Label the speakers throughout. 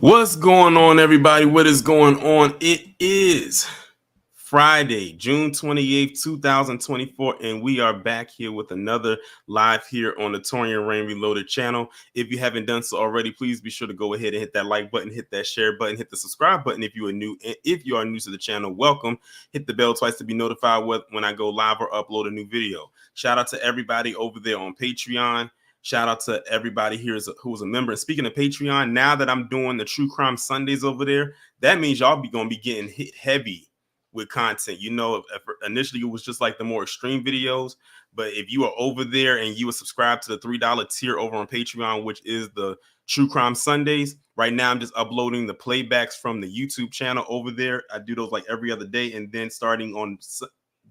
Speaker 1: What's going on, everybody? What is going on? It is Friday, June 28th, 2024, and we are back here with another live here on the Torian Rain Reloaded channel. If you haven't done so already, please be sure to go ahead and hit that like button, hit that share button, hit the subscribe button if you are new. And if you are new to the channel, welcome. Hit the bell twice to be notified when I go live or upload a new video. Shout out to everybody over there on Patreon. Shout out to everybody here who's a member. And speaking of Patreon, now that I'm doing the True Crime Sundays over there, that means y'all going to be getting hit heavy with content. You know, initially it was just like the more extreme videos, but if you are over there and you are subscribed to the $3 tier over on Patreon, which is the True Crime Sundays, right now I'm just uploading the playbacks from the YouTube channel over there. I do those like every other day, and then starting on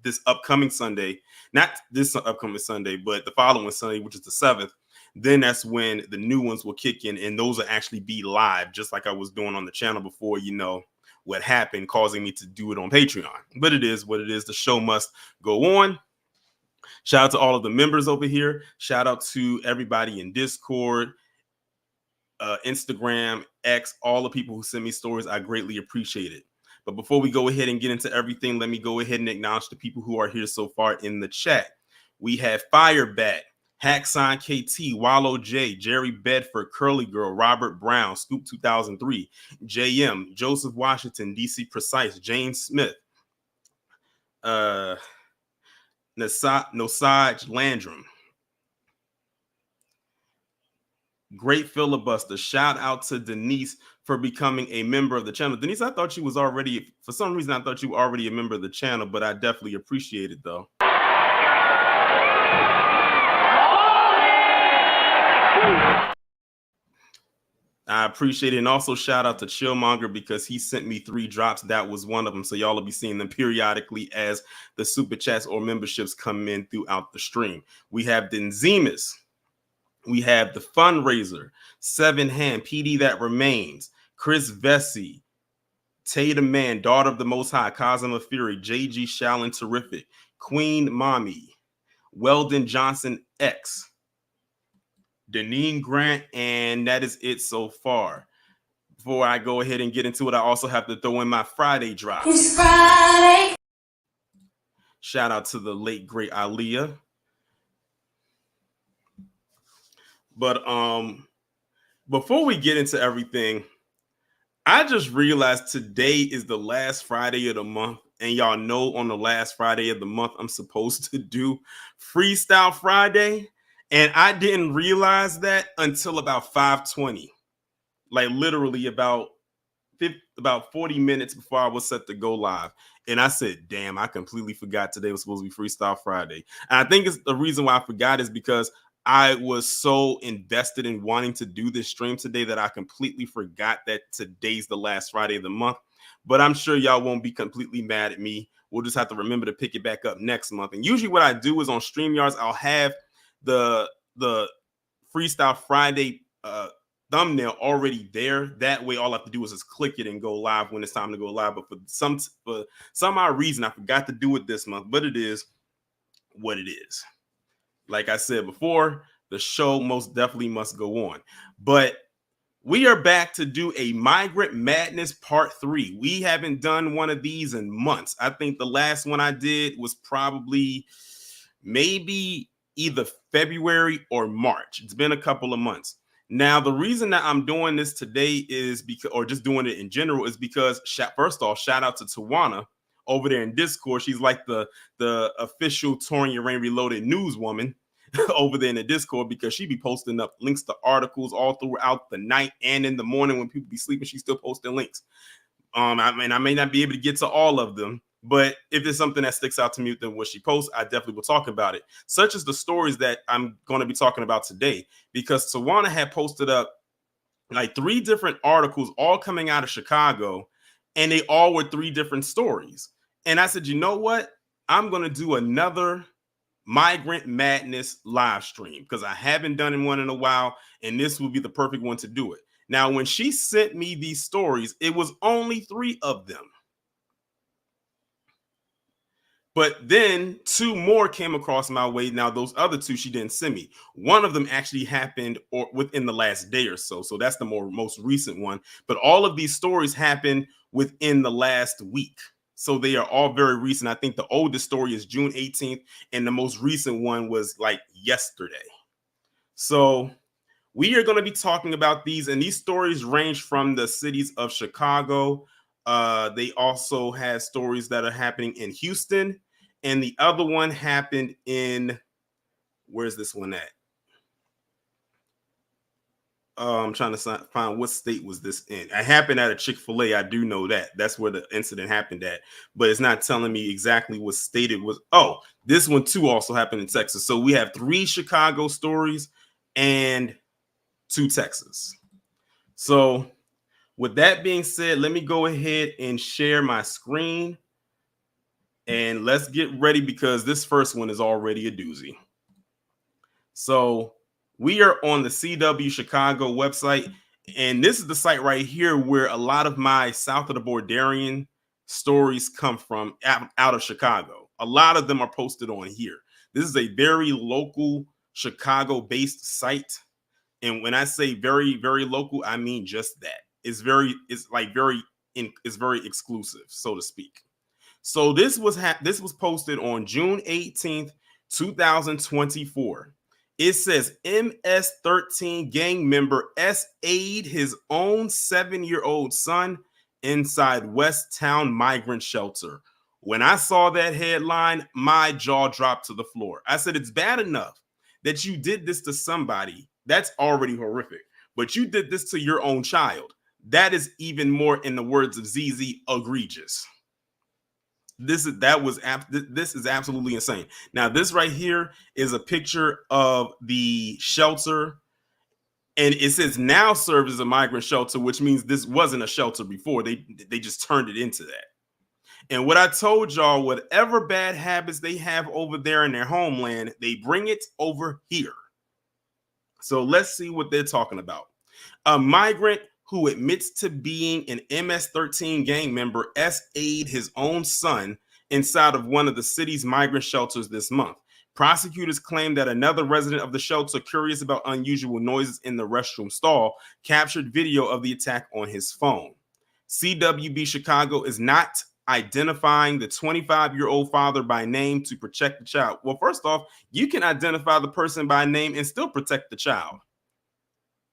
Speaker 1: this upcoming Sunday, not this upcoming Sunday, but the following Sunday, which is the 7th, then that's when the new ones will kick in, and those will actually be live, just like I was doing on the channel before, you know, what happened causing me to do it on Patreon. But it is what it is. The show must go on. Shout out to all of the members over here. Shout out to everybody in Discord, Instagram, X, all the people who send me stories. I greatly appreciate it. But before we go ahead and get into everything, let me go ahead and acknowledge the people who are here so far in the chat. We have Firebat, Hacksign KT, Wallow J, Jerry Bedford, Curly Girl, Robert Brown, Scoop 2003, JM, Joseph Washington, DC Precise, James Smith, Nosage Landrum. Great filibuster. Shout out to Denise for becoming a member of the channel. Denise, I thought you was already, for some reason, I thought you were already a member of the channel, but I definitely appreciate it though. I appreciate it. And also shout out to Chillmonger because he sent me 3 drops. That was one of them. So y'all will be seeing them periodically as the super chats or memberships come in throughout the stream. We have Denzemus. We have the Fundraiser, 7 Hand, PD That Remains, Chris Vesey, Tatum Man, Daughter of the Most High, Cosmo Fury, JG Shallon Terrific, Queen Mommy, Weldon Johnson X, Deneen Grant, and that is it so far. Before I go ahead and get into it, I also have to throw in my Friday drop.
Speaker 2: It's Friday.
Speaker 1: Shout out to the late great Aaliyah. But before we get into everything, I just realized today is the last Friday of the month, and y'all know on the last Friday of the month I'm supposed to do Freestyle Friday. And I didn't realize that until about 5:20, like literally about 40 minutes before I was set to go live. And I said, damn, I completely forgot today was supposed to be Freestyle Friday. And I think it's the reason why I forgot is because I was so invested in wanting to do this stream today that I completely forgot that today's the last Friday of the month. But I'm sure y'all won't be completely mad at me. We'll just have to remember to pick it back up next month. And usually what I do is on StreamYards, I'll have the Freestyle Friday thumbnail already there. That way all I have to do is just click it and go live when it's time to go live. But for some odd reason, I forgot to do it this month, but it is what it is. Like I said before, the show most definitely must go on. But we are back to do a Migrant Madness Part 3. We haven't done one of these in months. I think the last one I did was probably maybe either February or March. It's been a couple of months. Now, the reason that I'm doing this today is because, or just doing it in general, is because first off, shout out to Tawana over there in Discord. She's like the official Torian Rain Reloaded newswoman over there in the Discord, because she be posting up links to articles all throughout the night and in the morning when people be sleeping. She's still posting links. I may not be able to get to all of them, but if there's something that sticks out to me than what she posts, I definitely will talk about it. Such as the stories that I'm going to be talking about today, because Tawana had posted up like 3 different articles, all coming out of Chicago, and they all were 3 different stories. And I said, you know what? I'm going to do another Migrant Madness live stream because I haven't done one in a while, and this will be the perfect one to do it. Now, when she sent me these stories, it was only 3 of them. But then two more came across my way. Now, those other two she didn't send me. One of them actually happened or within the last day or so. So that's the most recent one. But all of these stories happened within the last week. So they are all very recent. I think the oldest story is June 18th, and the most recent one was like yesterday. So we are going to be talking about these, and these stories range from the cities of Chicago. They also have stories that are happening in Houston, and the other one happened in, where's this one at? I'm trying to find what state was this in. It happened at a Chick-fil-A. I do know that. That's where the incident happened at, but it's not telling me exactly what state it was. Oh, this one too also happened in Texas. So we have 3 Chicago stories and 2 Texas. So with that being said, let me go ahead and share my screen, and let's get ready because this first one is already a doozy. So we are on the CW Chicago website, and this is the site right here where a lot of my South of the Bordernian stories come from out of Chicago. A lot of them are posted on here. This is a very local Chicago-based site. And when I say very, very local, I mean just that. It's very exclusive, so to speak. So this was posted on June 18th, 2024. It says MS-13 gang member SA'd his own 7-year-old son inside West Town migrant shelter. When I saw that headline, my jaw dropped to the floor. I said, it's bad enough that you did this to somebody. That's already horrific. But you did this to your own child. That is even more, in the words of ZZ, egregious. This is absolutely insane. Now, this right here is a picture of the shelter, and it says now serves as a migrant shelter, which means this wasn't a shelter before. They just turned it into that. And what I told y'all, whatever bad habits they have over there in their homeland, they bring it over here. So let's see what they're talking about. A migrant who admits to being an MS-13 gang member SA'd his own son inside of one of the city's migrant shelters this month. Prosecutors claim that another resident of the shelter, curious about unusual noises in the restroom stall, captured video of the attack on his phone. CWB Chicago is not identifying the 25-year-old father by name to protect the child. Well, first off, you can identify the person by name and still protect the child.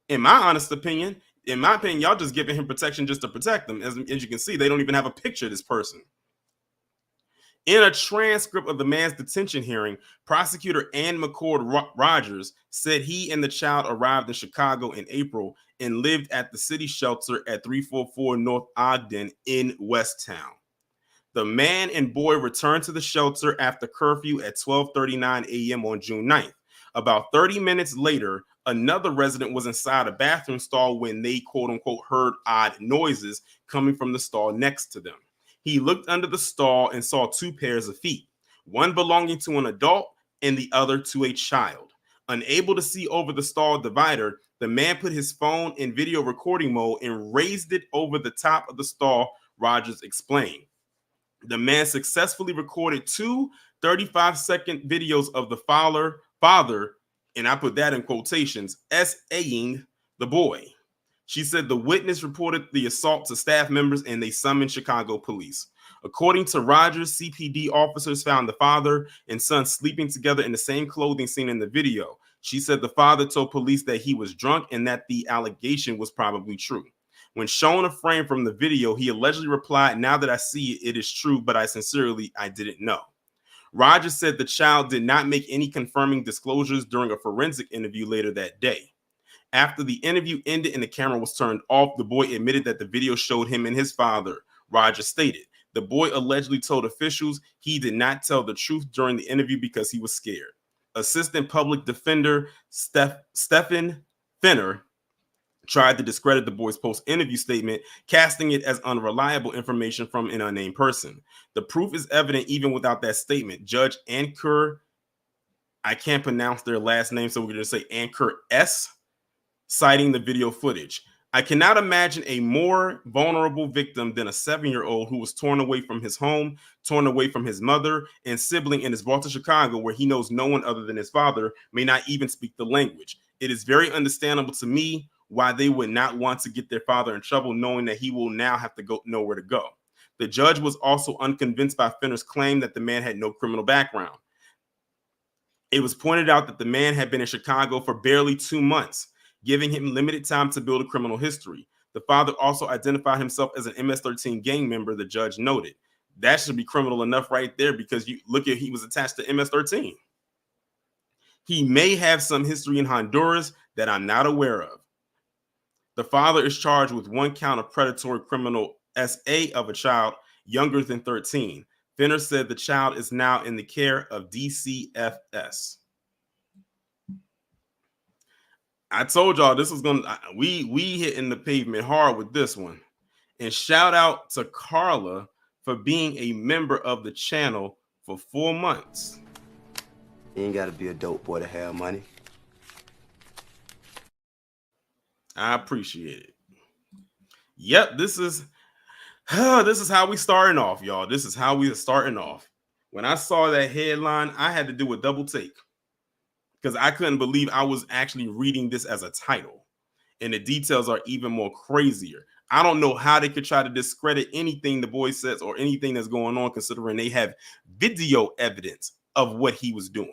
Speaker 1: In my opinion, y'all just giving him protection just to protect them. As you can see, they don't even have a picture of this person. In a transcript of the man's detention hearing, prosecutor Ann McCord Rogers said he and the child arrived in Chicago in April and lived at the city shelter at 344 North Ogden in West Town. The man and boy returned to the shelter after curfew at 12:39 a.m. on June 9th. About 30 minutes later, another resident was inside a bathroom stall when they, quote unquote, heard odd noises coming from the stall next to them. He looked under the stall and saw 2 pairs of feet, one belonging to an adult and the other to a child. Unable to see over the stall divider, the man put his phone in video recording mode and raised it over the top of the stall, Rogers explained. The man successfully recorded 2 35-second videos of the father, and I put that in quotations, SA'ing the boy. She said the witness reported the assault to staff members and they summoned Chicago police. According to Rogers, CPD officers found the father and son sleeping together in the same clothing seen in the video. She said the father told police that he was drunk and that the allegation was probably true. When shown a frame from the video, he allegedly replied, "Now that I see it, it is true, but I didn't know." Rogers said the child did not make any confirming disclosures during a forensic interview later that day. After the interview ended and the camera was turned off, the boy admitted that the video showed him and his father, Rogers stated. The boy allegedly told officials he did not tell the truth during the interview because he was scared. Assistant Public Defender Stephen Fenner tried to discredit the boy's post-interview statement, casting it as unreliable information from an unnamed person. The proof is evident even without that statement. Judge Ankur, I can't pronounce their last name, so we're going to say Ankur S., citing the video footage. I cannot imagine a more vulnerable victim than a 7-year-old who was torn away from his home, torn away from his mother and sibling, and is brought to Chicago where he knows no one other than his father, may not even speak the language. It is very understandable to me why they would not want to get their father in trouble, knowing that he will now have to go nowhere to go. The judge was also unconvinced by Fenner's claim that the man had no criminal background. It was pointed out that the man had been in Chicago for barely 2 months, giving him limited time to build a criminal history. The father also identified himself as an MS-13 gang member, the judge noted. That should be criminal enough right there, because you look at, he was attached to MS-13. He may have some history in Honduras that I'm not aware of. The father is charged with 1 count of predatory criminal SA of a child younger than 13. Fenner said the child is now in the care of DCFS. I told y'all this was gonna, we hitting the pavement hard with this one. And shout out to Carla for being a member of the channel for 4 months.
Speaker 2: You ain't gotta be a dope boy to have money.
Speaker 1: I appreciate it. Yep, this is how we starting off, y'all. This is how we are starting off. When I saw that headline, I had to do a double take because I couldn't believe I was actually reading this as a title. And the details are even more crazier. I don't know how they could try to discredit anything the boy says or anything that's going on, considering they have video evidence of what he was doing.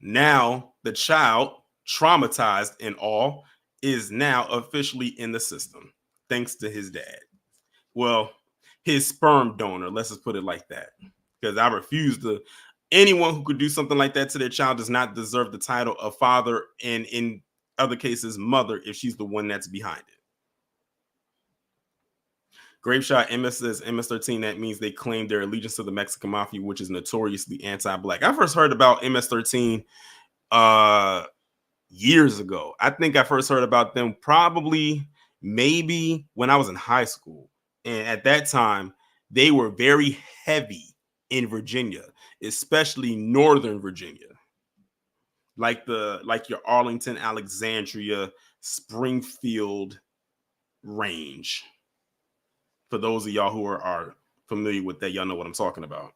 Speaker 1: Now the child, traumatized and all, is now officially in the system thanks to his dad. Well, his sperm donor, let's just put it like that, because I refuse to. Anyone who could do something like that to their child does not deserve the title of father, and in other cases, mother, if she's the one that's behind it. Grapeshot MS says MS-13, that means they claim their allegiance to the Mexican mafia, which is notoriously anti-black. I first heard about MS-13 years ago. I think I first heard about them maybe when I was in high school. And at that time, they were very heavy in Virginia, especially Northern Virginia. Like your Arlington, Alexandria, Springfield range. For those of y'all who are familiar with that, y'all know what I'm talking about.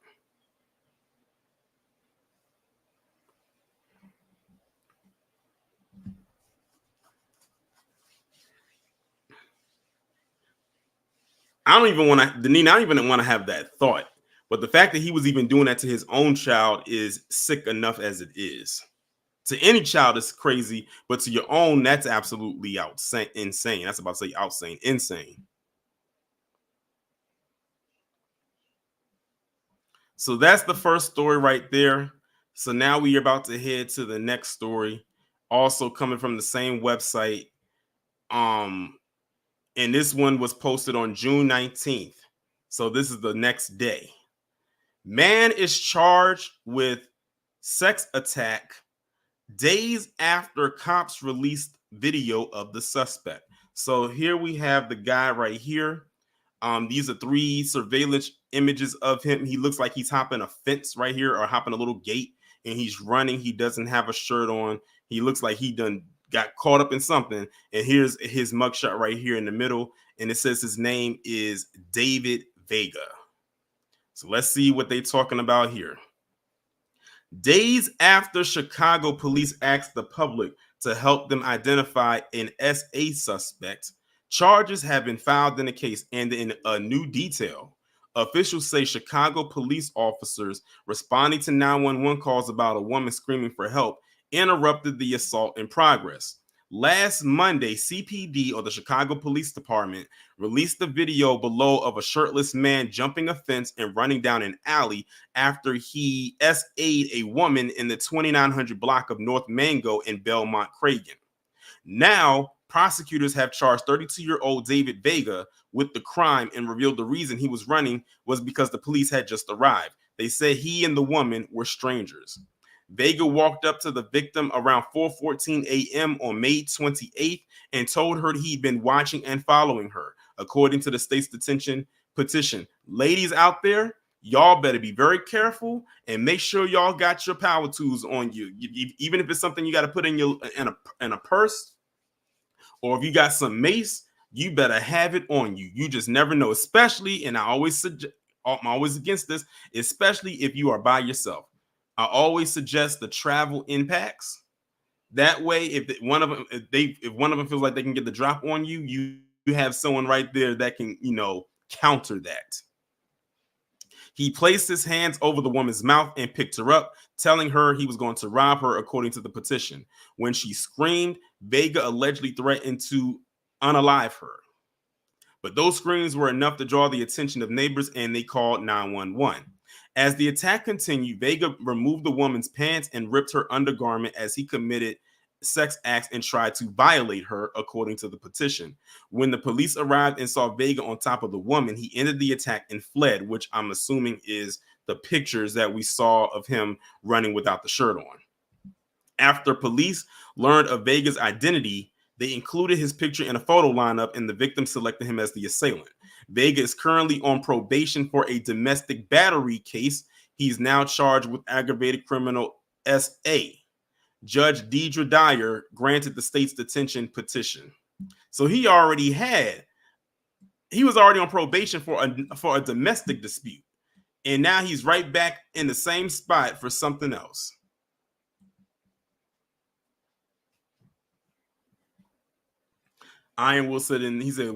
Speaker 1: I don't even want to have that thought. But the fact that he was even doing that to his own child is sick enough as it is. To any child, it's crazy, but to your own, that's absolutely insane. That's about to say outsane, insane. So that's the first story right there. So now we are about to head to the next story, also coming from the same website. And this one was posted on June 19th. So this is the next day. Man is charged with sex attack days after cops released video of the suspect. So here we have the guy right here. These are 3 surveillance images of him. He looks like he's hopping a fence right here, or hopping a little gate, and he's running. He doesn't have a shirt on. He looks like he done got caught up in something. And here's his mugshot right here in the middle, and it says his name is David Vega. So let's see what they're talking about here. Days after Chicago police asked the public to help them identify an SA suspect, charges have been filed in the case. And in a new detail, officials say Chicago police officers responding to 911 calls about a woman screaming for help interrupted the assault in progress. Last Monday, CPD, or the Chicago Police Department, released the video below of a shirtless man jumping a fence and running down an alley after he SA'd a woman in the 2900 block of North Mango in Belmont Cragen. Now, prosecutors have charged 32-year-old David Vega with the crime and revealed the reason he was running was because the police had just arrived. They said he and the woman were strangers. Vega walked up to the victim around 4:14 a.m. on May 28th and told her he'd been watching and following her. According to the state's detention petition, ladies out there, Y'all better be very careful and make sure y'all got your power tools on you. Even if it's something you got to put in a purse, or if you got some mace, you better have it on you. You just never know, especially, and I'm always against this, especially if you are by yourself. I always suggest the travel in packs. That way, if one of them feels like they can get the drop on you, you have someone right there that can, counter that. He placed his hands over the woman's mouth and picked her up, telling her he was going to rob her, according to the petition. When she screamed, Vega allegedly threatened to unalive her. But those screams were enough to draw the attention of neighbors, and they called 911. As the attack continued, Vega removed the woman's pants and ripped her undergarment as he committed sex acts and tried to violate her, according to the petition. When the police arrived and saw Vega on top of the woman, he ended the attack and fled, which I'm assuming is the pictures that we saw of him running without the shirt on. After police learned of Vega's identity, they included his picture in a photo lineup, and the victim selected him as the assailant. Vega is currently on probation for a domestic battery case. He's now charged with aggravated criminal SA. Judge Deidre Dyer granted the state's detention petition. So he was already on probation for a domestic dispute. And now he's right back in the same spot for something else. Iron Will said, and he said,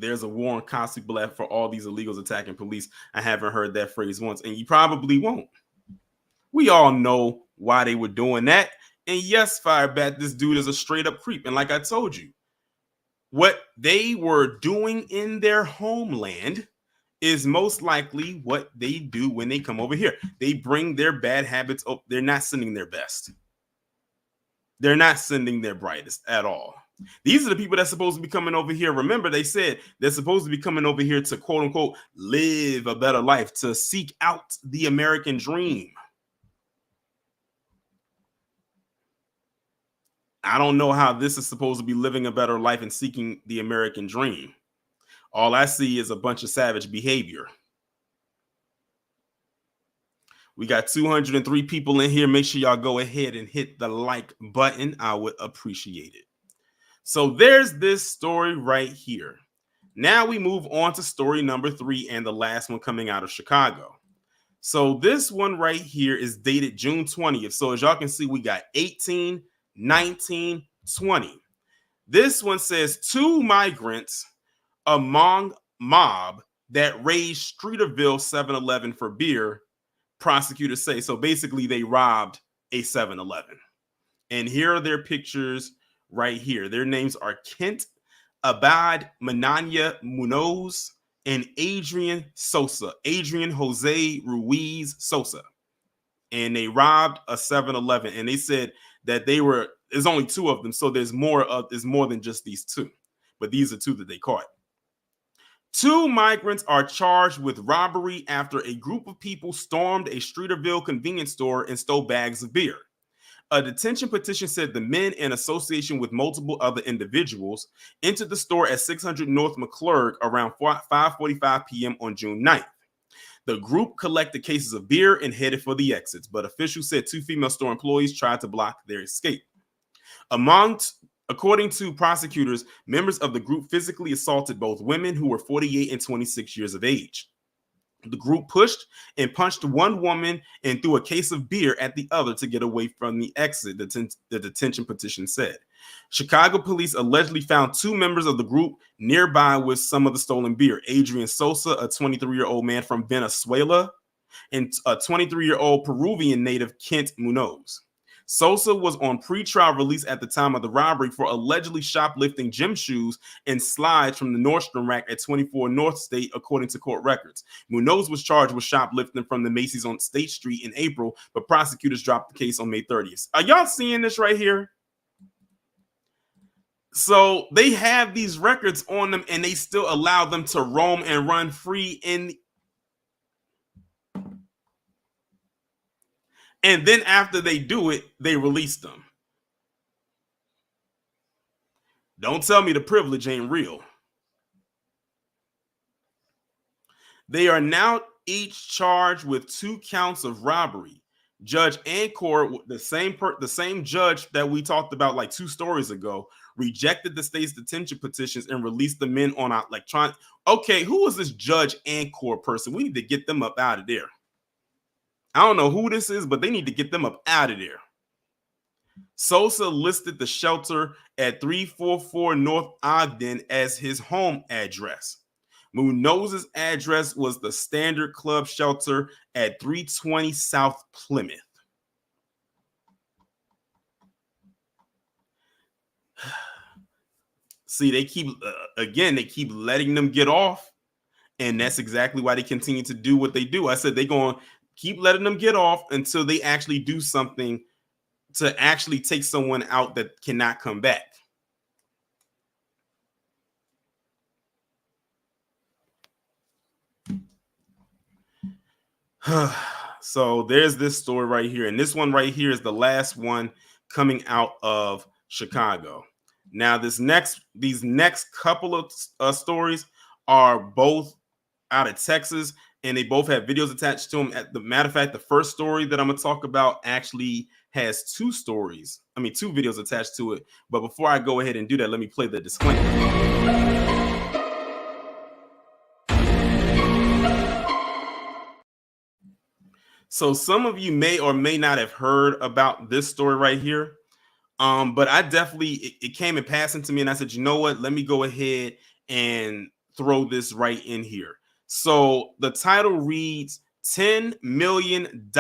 Speaker 1: there's a war on constable for all these illegals attacking police. I haven't heard that phrase once, and you probably won't. We all know why they were doing that. And yes, Firebat, this dude is a straight up creep. And like I told you, what they were doing in their homeland is most likely what they do when they come over here. They bring their bad habits up. They're not sending their best. They're not sending their brightest at all. These are the people that's supposed to be coming over here. Remember, they said they're supposed to be coming over here to, quote unquote, live a better life, to seek out the American dream. I don't know how this is supposed to be living a better life and seeking the American dream. All I see is a bunch of savage behavior. We got 203 people in here. Make sure y'all go ahead and hit the like button. I would appreciate it. So there's this story right here. Now we move on to story number 3 and the last one coming out of Chicago. So this one right here is dated June 20th. So as y'all can see, we got 18, 19, 20. This one says 2 migrants among mob that raised Streeterville 7-Eleven for beer, prosecutors say. So basically they robbed a 7-Eleven. And here are their pictures right here. Their names are Kent Abad Mananya Munoz and Adrian Jose Ruiz Sosa. And they robbed a 7-Eleven. And they said that there's only 2 of them. So there's more than just these 2. But these are 2 that they caught. 2 migrants are charged with robbery after a group of people stormed a Streeterville convenience store and stole bags of beer. A detention petition said the men, in association with multiple other individuals, entered the store at 600 North McClurg around 5:45 p.m. on June 9th. The group collected cases of beer and headed for the exits, but officials said 2 female store employees tried to block their escape. According to prosecutors, members of the group physically assaulted both women who were 48 and 26 years of age. The group pushed and punched one woman and threw a case of beer at the other to get away from the exit, the detention petition said. Chicago police allegedly found 2 members of the group nearby with some of the stolen beer: Adrian Sosa, a 23-year-old man from Venezuela, and a 23-year-old Peruvian native, Kent Munoz. Sosa was on pretrial release at the time of the robbery for allegedly shoplifting gym shoes and slides from the Nordstrom rack at 24 North State, according to court records. Munoz was charged with shoplifting from the Macy's on State Street in April, but prosecutors dropped the case on May 30th. Are y'all seeing this right here? So they have these records on them, and they still allow them to roam and run free and then after they do it, they release them. Don't tell me the privilege ain't real. They are now each charged with 2 counts of robbery. Judge Ancor, the same judge that we talked about like 2 stories ago, rejected the state's detention petitions and released the men on electronic. Okay, who is this Judge Ancor person? We need to get them up out of there. I don't know who this is, but they need to get them up out of there. Sosa listed the shelter at 344 North Ogden as his home address. Munoz's address was the Standard Club shelter at 320 South Plymouth. See, they keep letting them get off, and that's exactly why they continue to do what they do. I said they're going to keep letting them get off until they actually do something to actually take someone out that cannot come back. So there's this story right here, and this one right here is the last one coming out of Chicago. Now, these next couple of stories are both out of Texas, and they both have videos attached to them. At the matter of fact, the first story that I'm going to talk about actually has 2 videos attached to it. But before I go ahead and do that, let me play the disclaimer. So some of you may or may not have heard about this story right here. But I definitely, it came in passing to me, and I said, you know what? Let me go ahead and throw this right in here. So the title reads, $10 million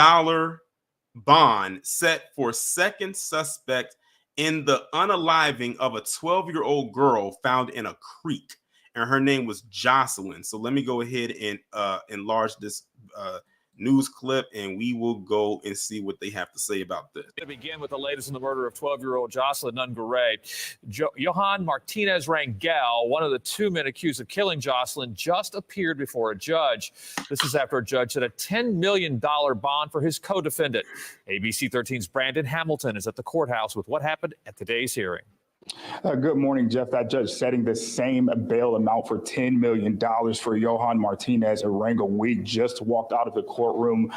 Speaker 1: bond set for second suspect in the unaliving of a 12-year-old girl found in a creek. And her name was Jocelyn. So let me go ahead and enlarge this news clip, and we will go and see what they have to say about this.
Speaker 3: To begin with the latest in the murder of 12-year-old Jocelyn Nungaray. Johan Martinez Rangel, one of the 2 men accused of killing Jocelyn, just appeared before a judge. This is after a judge set a $10 million bond for his co-defendant. ABC 13's Brandon Hamilton is at the courthouse with what happened at today's hearing.
Speaker 4: Good morning, Jeff. That judge setting the same bail amount for $10 million for Johan Martinez Rangel. We just walked out of the courtroom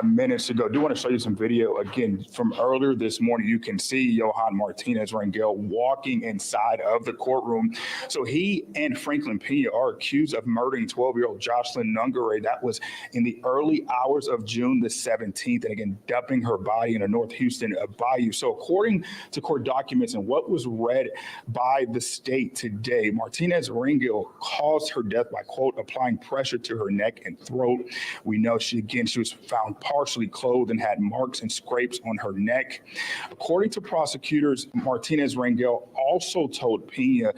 Speaker 4: minutes ago. I do want to show you some video again from earlier this morning. You can see Johan Martinez Rangel walking inside of the courtroom. So he and Franklin Pena are accused of murdering 12-year-old Jocelyn Nungaray. That was in the early hours of June the 17th, and again, dumping her body in a North Houston bayou. So according to court documents and what was read by the state today, Martinez Rangel caused her death by, quote, applying pressure to her neck and throat. We know she was found partially clothed and had marks and scrapes on her neck. According to prosecutors, Martinez Rangel also told Pena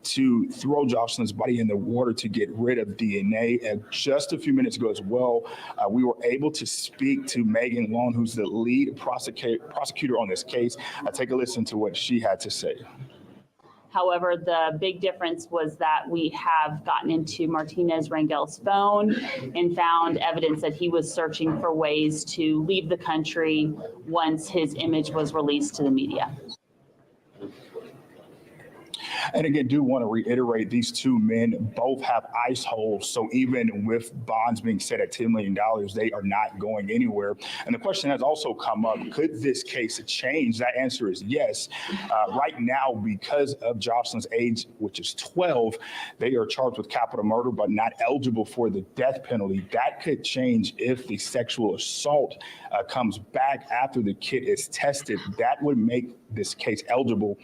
Speaker 4: to throw Jocelyn's body in the water to get rid of DNA. And just a few minutes ago as well, we were able to speak to Megan Long, who's the lead prosecutor on this case. Take a listen to what she had to say.
Speaker 5: However, the big difference was that we have gotten into Martinez Rangel's phone and found evidence that he was searching for ways to leave the country once his image was released to the media.
Speaker 4: And again, do want to reiterate, these 2 men both have ICE holds. So even with bonds being set at $10 million, they are not going anywhere. And the question has also come up, could this case change? That answer is yes. Right now, because of Jocelyn's age, which is 12, they are charged with capital murder, but not eligible for the death penalty. That could change if the sexual assault comes back after the kit is tested. That would make this case eligible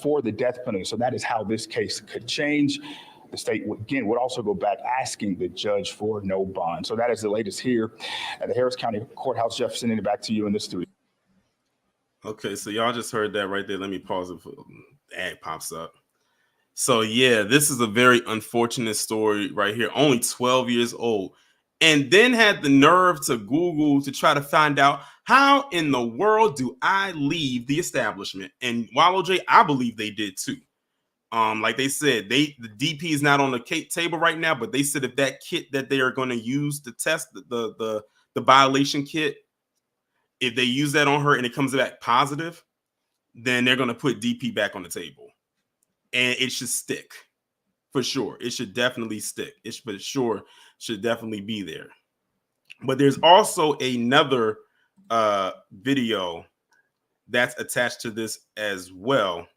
Speaker 4: for the death penalty. So that is how this case could change. The state, again, would also go back asking the judge for no bond. So that is the latest here at the Harris County Courthouse. Jeff, sending it back to you in the studio.
Speaker 1: Okay, so y'all just heard that right there. Let me pause it for the ad pops up. So yeah, this is a very unfortunate story right here. Only 12 years old. And then had the nerve to Google to try to find out, how in the world do I leave the establishment? And Wallow J, I believe they did too. Like they said, the DP is not on the table right now, but they said if that kit that they are going to use to test the violation kit, if they use that on her and it comes back positive, then they're going to put DP back on the table, and it should stick for sure. It should definitely stick. It should definitely be there. But there's also another video that's attached to this as well.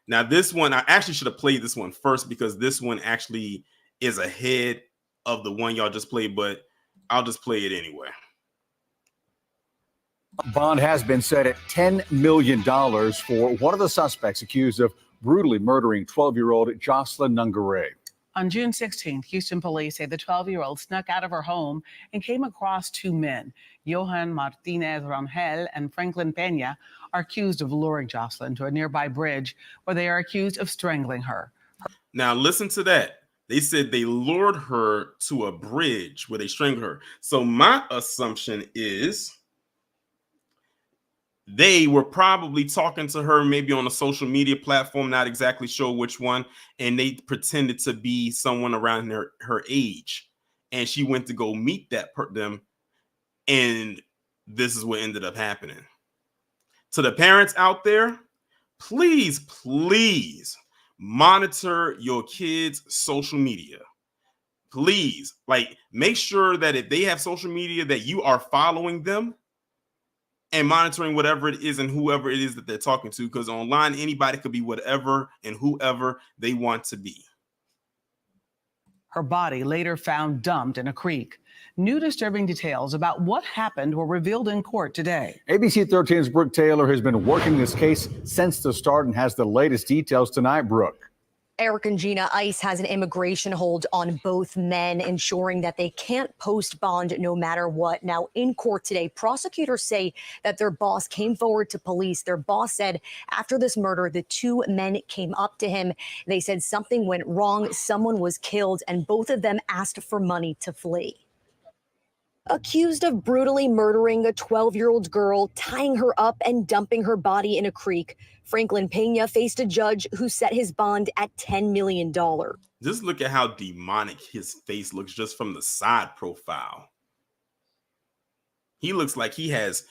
Speaker 1: Now, this one, I actually should have played this one first because this one actually is ahead of the one y'all just played, but I'll just play it anyway.
Speaker 6: Bond has been set at $10 million for one of the suspects accused of brutally murdering 12-year-old Jocelyn Nungaray.
Speaker 7: On June 16th, Houston police say the 12-year-old snuck out of her home and came across two men. Johan Martinez Rangel and Franklin Pena are accused of luring Jocelyn to a nearby bridge where they are accused of strangling her.
Speaker 1: Now, listen to that. They said they lured her to a bridge where they strangled her. So my assumption is they were probably talking to her maybe on a social media platform, not exactly sure which one, and they pretended to be someone around her age. And she went to go meet them, and this is what ended up happening. To the parents out there, please, please monitor your kids' social media. Please, like, make sure that if they have social media that you are following them and monitoring whatever it is and whoever it is that they're talking to, because online anybody could be whatever and whoever they want to be.
Speaker 7: Her body later found dumped in a creek. New disturbing details about what happened were revealed in court today.
Speaker 6: ABC 13's Brooke Taylor has been working this case since the start and has the latest details tonight. Brooke.
Speaker 8: Eric and Gina, ICE has an immigration hold on both men, ensuring that they can't post bond no matter what. Now, in court today, prosecutors say that their boss came forward to police. Their boss said after this murder, the two men came up to him. They said something went wrong, someone was killed, and both of them asked for money to flee. Accused of brutally murdering a 12-year-old girl, tying her up and dumping her body in a creek, Franklin Pena faced a judge who set his bond at $10 million.
Speaker 1: Just look at how demonic his face looks just from the side profile. He looks like he has,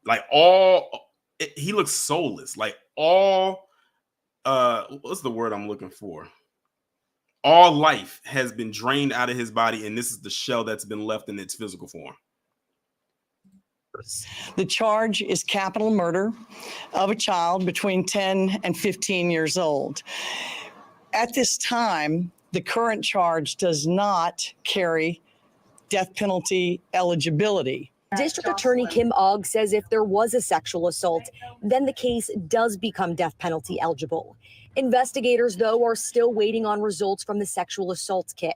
Speaker 1: like, he looks soulless, like all, what's the word I'm looking for? All life has been drained out of his body, and this is the shell that's been left in its physical form.
Speaker 9: The charge is capital murder of a child between 10 and 15 years old. At this time, the current charge does not carry death penalty eligibility.
Speaker 8: District Attorney Kim Ogg says if there was a sexual assault, then the case does become death penalty eligible. Investigators, though, are still waiting on results from the sexual assault kit.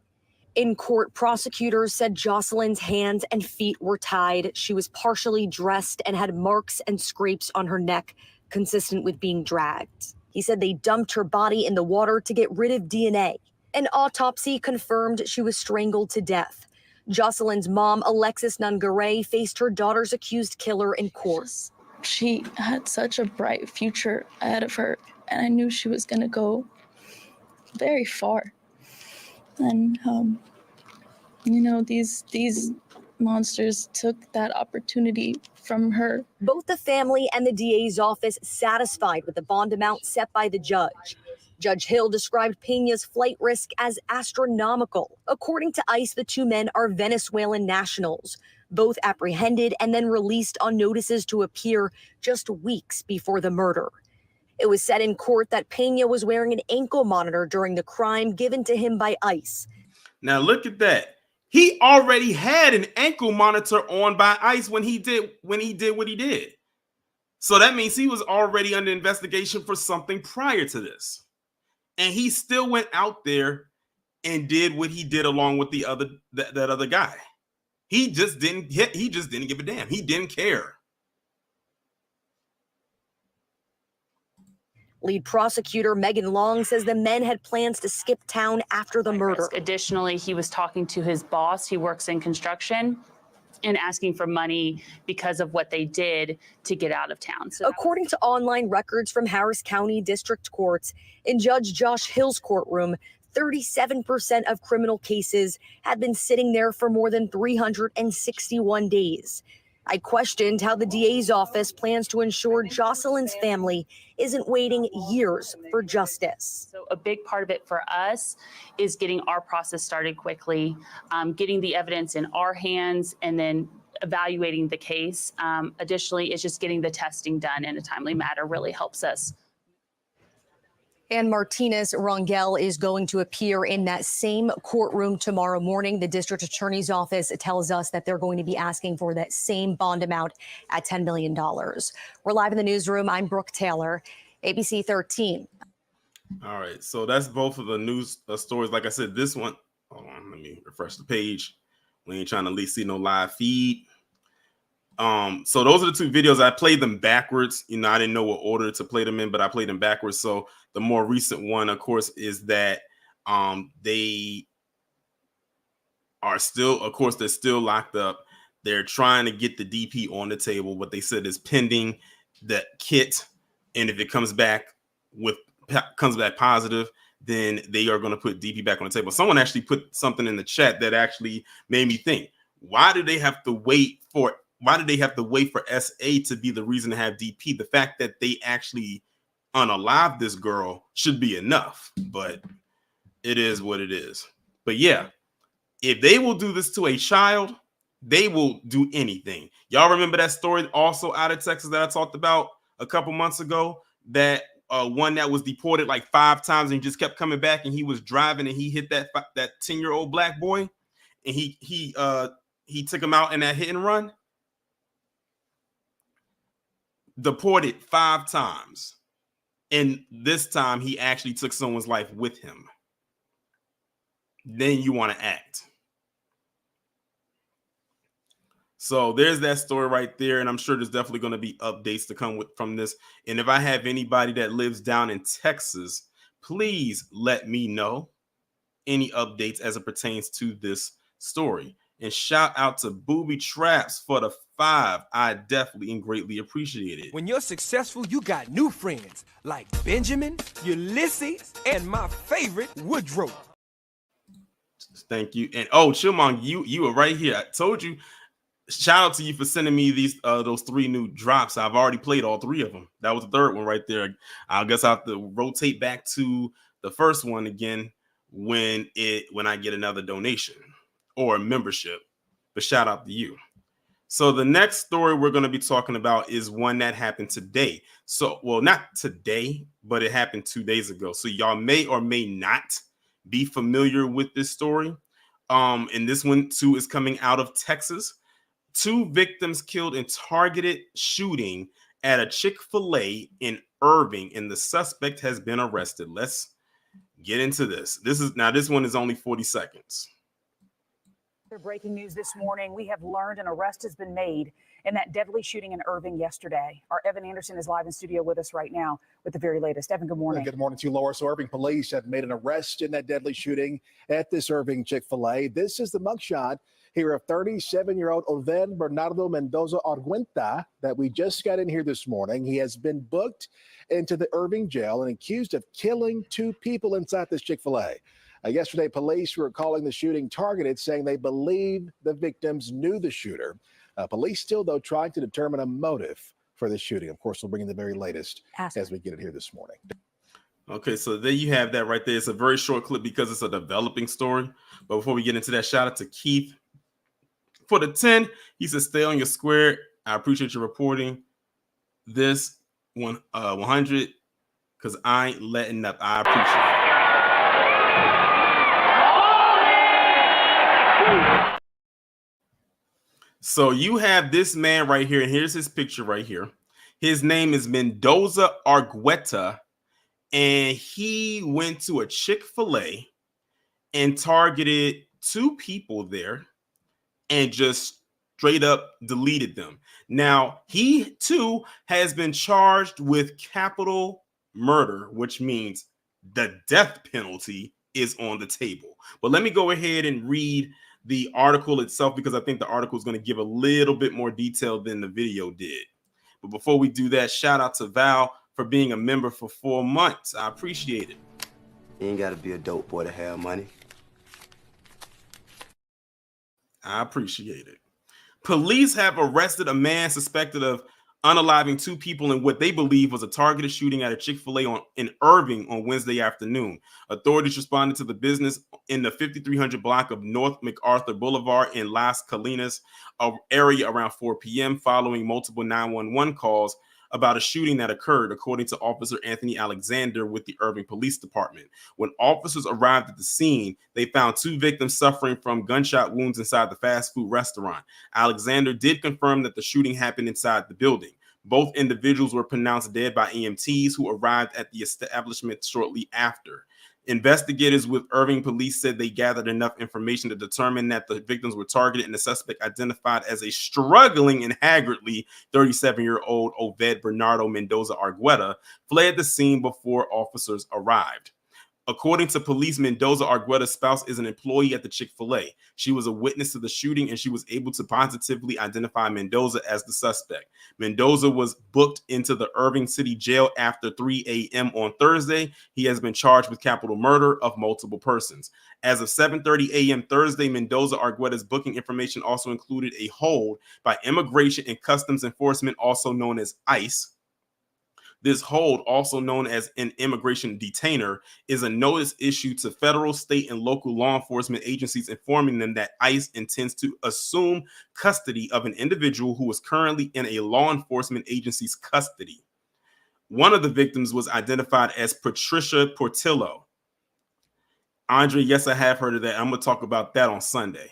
Speaker 8: In court, prosecutors said Jocelyn's hands and feet were tied. She was partially dressed and had marks and scrapes on her neck, consistent with being dragged. He said they dumped her body in the water to get rid of DNA. An autopsy confirmed she was strangled to death. Jocelyn's mom, Alexis Nungaray, faced her daughter's accused killer in court.
Speaker 10: She had such a bright future ahead of her, and I knew she was going to go very far. And, these monsters took that opportunity from her.
Speaker 8: Both the family and the DA's office satisfied with the bond amount set by the judge. Judge Hill described Pena's flight risk as astronomical. According to ICE, the two men are Venezuelan nationals, both apprehended and then released on notices to appear just weeks before the murder. It was said in court that Pena was wearing an ankle monitor during the crime given to him by ICE.
Speaker 1: Now look at that. He already had an ankle monitor on by ICE when he did what he did. So that means he was already under investigation for something prior to this. And he still went out there and did what he did along with that other guy. He just didn't give a damn. He didn't care.
Speaker 8: Lead prosecutor Megan Long says the men had plans to skip town after the murder.
Speaker 5: Additionally, he was talking to his boss, he works in construction, and asking for money because of what they did to get out of town. So
Speaker 8: according to online records from Harris County District Courts, in Judge Josh Hill's courtroom, 37% of criminal cases had been sitting there for more than 361 days. I questioned how the DA's office plans to ensure Jocelyn's family isn't waiting years for justice.
Speaker 5: So a big part of it for us is getting our process started quickly, getting the evidence in our hands, and then evaluating the case. Additionally, it's just getting the testing done in a timely manner really helps us.
Speaker 8: And Martinez Rangel is going to appear in that same courtroom tomorrow morning. The district attorney's office tells us that they're going to be asking for that same bond amount at $10 million. We're live in the newsroom. I'm Brooke Taylor, ABC 13.
Speaker 1: All right, so that's both of the news stories. Like I said, this one, hold on, let me refresh the page. We ain't trying to at least see no live feed. So those are the two videos. I played them backwards. You know, I didn't know what order to play them in, but I played them backwards. So the more recent one, of course, is that they are still, of course, they're still locked up. They're trying to get the DP on the table. What they said is pending the kit, and if it comes back positive, then they are going to put DP back on the table. Someone actually put something in the chat that actually made me think: why do they have to wait for SA to be the reason to have DP? The fact that they actually unalive this girl should be enough, but it is what it is. But yeah, if they will do this to a child, they will do anything. Y'all remember that story also out of Texas that I talked about a couple months ago? That one that was deported like 5 times and just kept coming back, and he was driving and he hit that 10-year-old black boy, and he took him out in that hit and run. Deported 5 times, and this time he actually took someone's life with him. Then you want to act. So there's that story right there, and I'm sure there's definitely going to be updates to come from this. And if I have anybody that lives down in Texas, please let me know any updates as it pertains to this story. And shout out to Booby Traps for the 5. I definitely and greatly appreciate it.
Speaker 11: When you're successful, you got new friends like Benjamin, Ulysses, and my favorite, Woodrow.
Speaker 1: Thank you. And Chillmong, you were right here. I told you. Shout out to you for sending me those 3 new drops. I've already played all 3 of them. That was the 3rd one right there. I guess I have to rotate back to the first one again when I get another donation or a membership. But shout out to you. So the next story we're going to be talking about is one that happened today. So, well, not today, but it happened 2 days ago. So y'all may or may not be familiar with this story. And this one too is coming out of Texas. 2 victims killed in targeted shooting at a Chick-fil-A in Irving, and the suspect has been arrested. Let's get into this. This one is only 40 seconds.
Speaker 12: Breaking news this morning, we have learned an arrest has been made in that deadly shooting in Irving yesterday. Our Evan Anderson is live in studio with us right now with the very latest. Evan, good morning.
Speaker 13: Good morning to you, Laura. So Irving police have made an arrest in that deadly shooting at this Irving Chick-fil-A. This is the mugshot here of 37-year-old Oven Bernardo Mendoza Arguenta that we just got in here this morning. He has been booked into the Irving jail and accused of killing 2 people inside this Chick-fil-A. Yesterday, police were calling the shooting targeted, saying they believe the victims knew the shooter. Police still, though, trying to determine a motive for the shooting. Of course, we'll bring in the very latest as we get it here this morning.
Speaker 1: Okay, so there you have that right there. It's a very short clip because it's a developing story. But before we get into that, shout out to Keith for the 10. He says, stay on your square. I appreciate your reporting this 100 because I ain't letting up. I appreciate it. So you have this man right here, and here's his picture right here. His name is Mendoza Argueta, and he went to a Chick-fil-A and targeted 2 people there and just straight up deleted them. Now, he too has been charged with capital murder, which means the death penalty is on the table. But let me go ahead and read the article itself, because I think the article is going to give a little bit more detail than the video did. But before we do that, shout out to Val for being a member for 4 months. I appreciate it.
Speaker 2: You ain't got to be a dope boy to have money.
Speaker 1: I appreciate it. Police have arrested a man suspected of unaliving 2 people in what they believe was a targeted shooting at a Chick-fil-A in Irving on Wednesday afternoon. Authorities responded to the business in the 5300 block of North MacArthur Boulevard in Las Colinas area around 4 p.m. following multiple 911 calls about a shooting that occurred, according to Officer Anthony Alexander with the Irving Police Department. When officers arrived at the scene, they found 2 victims suffering from gunshot wounds inside the fast food restaurant. Alexander did confirm that the shooting happened inside the building. Both individuals were pronounced dead by EMTs who arrived at the establishment shortly after. Investigators with Irving Police said they gathered enough information to determine that the victims were targeted and the suspect, identified as a struggling and haggardly 37-year-old Oved Bernardo Mendoza Argueta, fled the scene before officers arrived. According to police, Mendoza Argueta's spouse is an employee at the Chick-fil-A. She was a witness to the shooting, and she was able to positively identify Mendoza as the suspect. Mendoza was booked into the Irving City Jail after 3 a.m. on Thursday. He has been charged with capital murder of multiple persons. As of 7:30 a.m. Thursday, Mendoza Argueta's booking information also included a hold by Immigration and Customs Enforcement, also known as ICE. This hold, also known as an immigration detainer, is a notice issued to federal, state, and local law enforcement agencies informing them that ICE intends to assume custody of an individual who is currently in a law enforcement agency's custody. One of the victims was identified as Patricia Portillo. Andre, yes, I have heard of that. I'm going to talk about that on Sunday.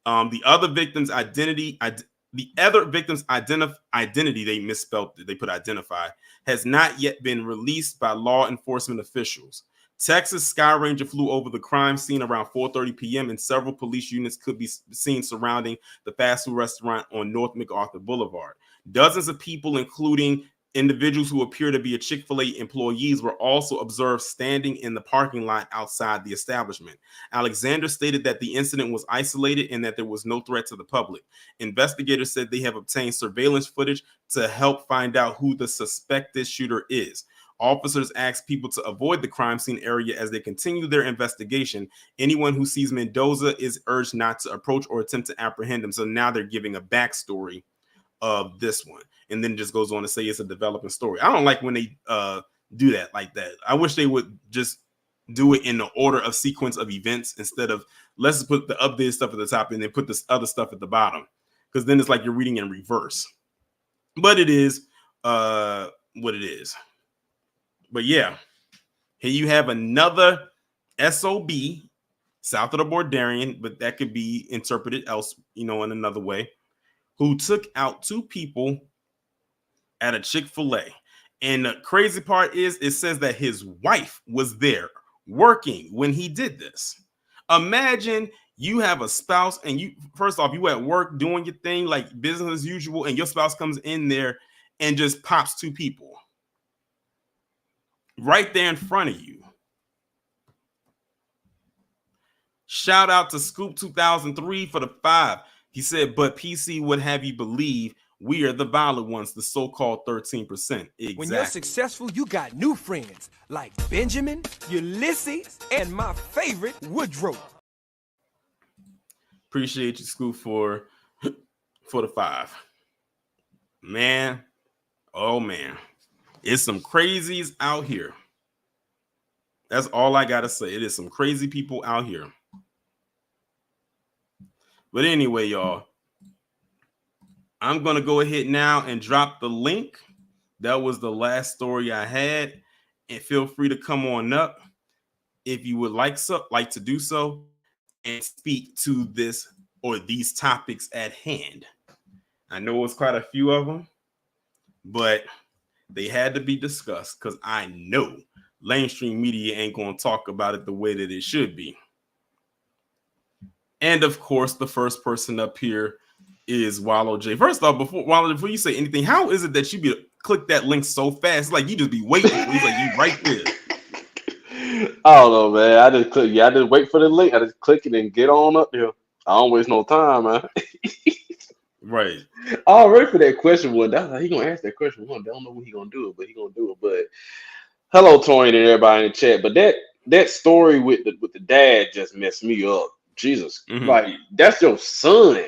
Speaker 1: The other victim's identity, they misspelled it. They put identify, has not yet been released by law enforcement officials. Texas Sky Ranger flew over the crime scene around 4:30 p.m. and several police units could be seen surrounding the fast food restaurant on North MacArthur Boulevard. Dozens of people, including individuals who appear to be Chick-fil-A employees, were also observed standing in the parking lot outside the establishment. Alexander stated that the incident was isolated and that there was no threat to the public. Investigators said they have obtained surveillance footage to help find out who the suspected shooter is. Officers asked people to avoid the crime scene area as they continue their investigation. Anyone who sees Mendoza is urged not to approach or attempt to apprehend him. So now they're giving a backstory of this one, and then just goes on to say it's a developing story. I don't like when they do that like that. I wish they would just do it in the order of sequence of events instead of let's put the updated stuff at the top and then put this other stuff at the bottom, because then it's like you're reading in reverse. But it is what it is. But yeah, here you have another SOB south of the Bordernian, but that could be interpreted else, in another way, who took out 2 people at a Chick-fil-A. And the crazy part is it says that his wife was there working when he did this. Imagine you have a spouse and you, first off, you at work doing your thing like business as usual, and your spouse comes in there and just pops 2 people right there in front of you. Shout out to Scoop 2003 for the 5. He said, but PC would have you believe we are the violent ones, the so-called 13%. Exactly.
Speaker 11: When you're successful, you got new friends like Benjamin, Ulysses, and my favorite, Woodrow.
Speaker 1: Appreciate you, Scoop, for the 5. Man, oh man, it's some crazies out here. That's all I gotta say. It is some crazy people out here. But anyway, y'all, I'm going to go ahead now and drop the link. That was the last story I had. And feel free to come on up if you would like to do so and speak to this or these topics at hand. I know it's quite a few of them, but they had to be discussed because I know mainstream media ain't going to talk about it the way that it should be. And of course, the first person up here is Wallow J. First off, before you say anything, how is it that you click that link so fast? It's like you just be waiting. It's like you right there.
Speaker 14: I don't know, man. I just click. Yeah, I just wait for the link. I just click it and get on up there. I don't waste no time, man.
Speaker 1: Right.
Speaker 14: All right for that question. One, that's how he gonna ask that question. One, I don't know when he gonna do it, but he gonna do it. But hello, Torian and everybody in the chat. But that story with the dad just messed me up. Jesus, like that's your son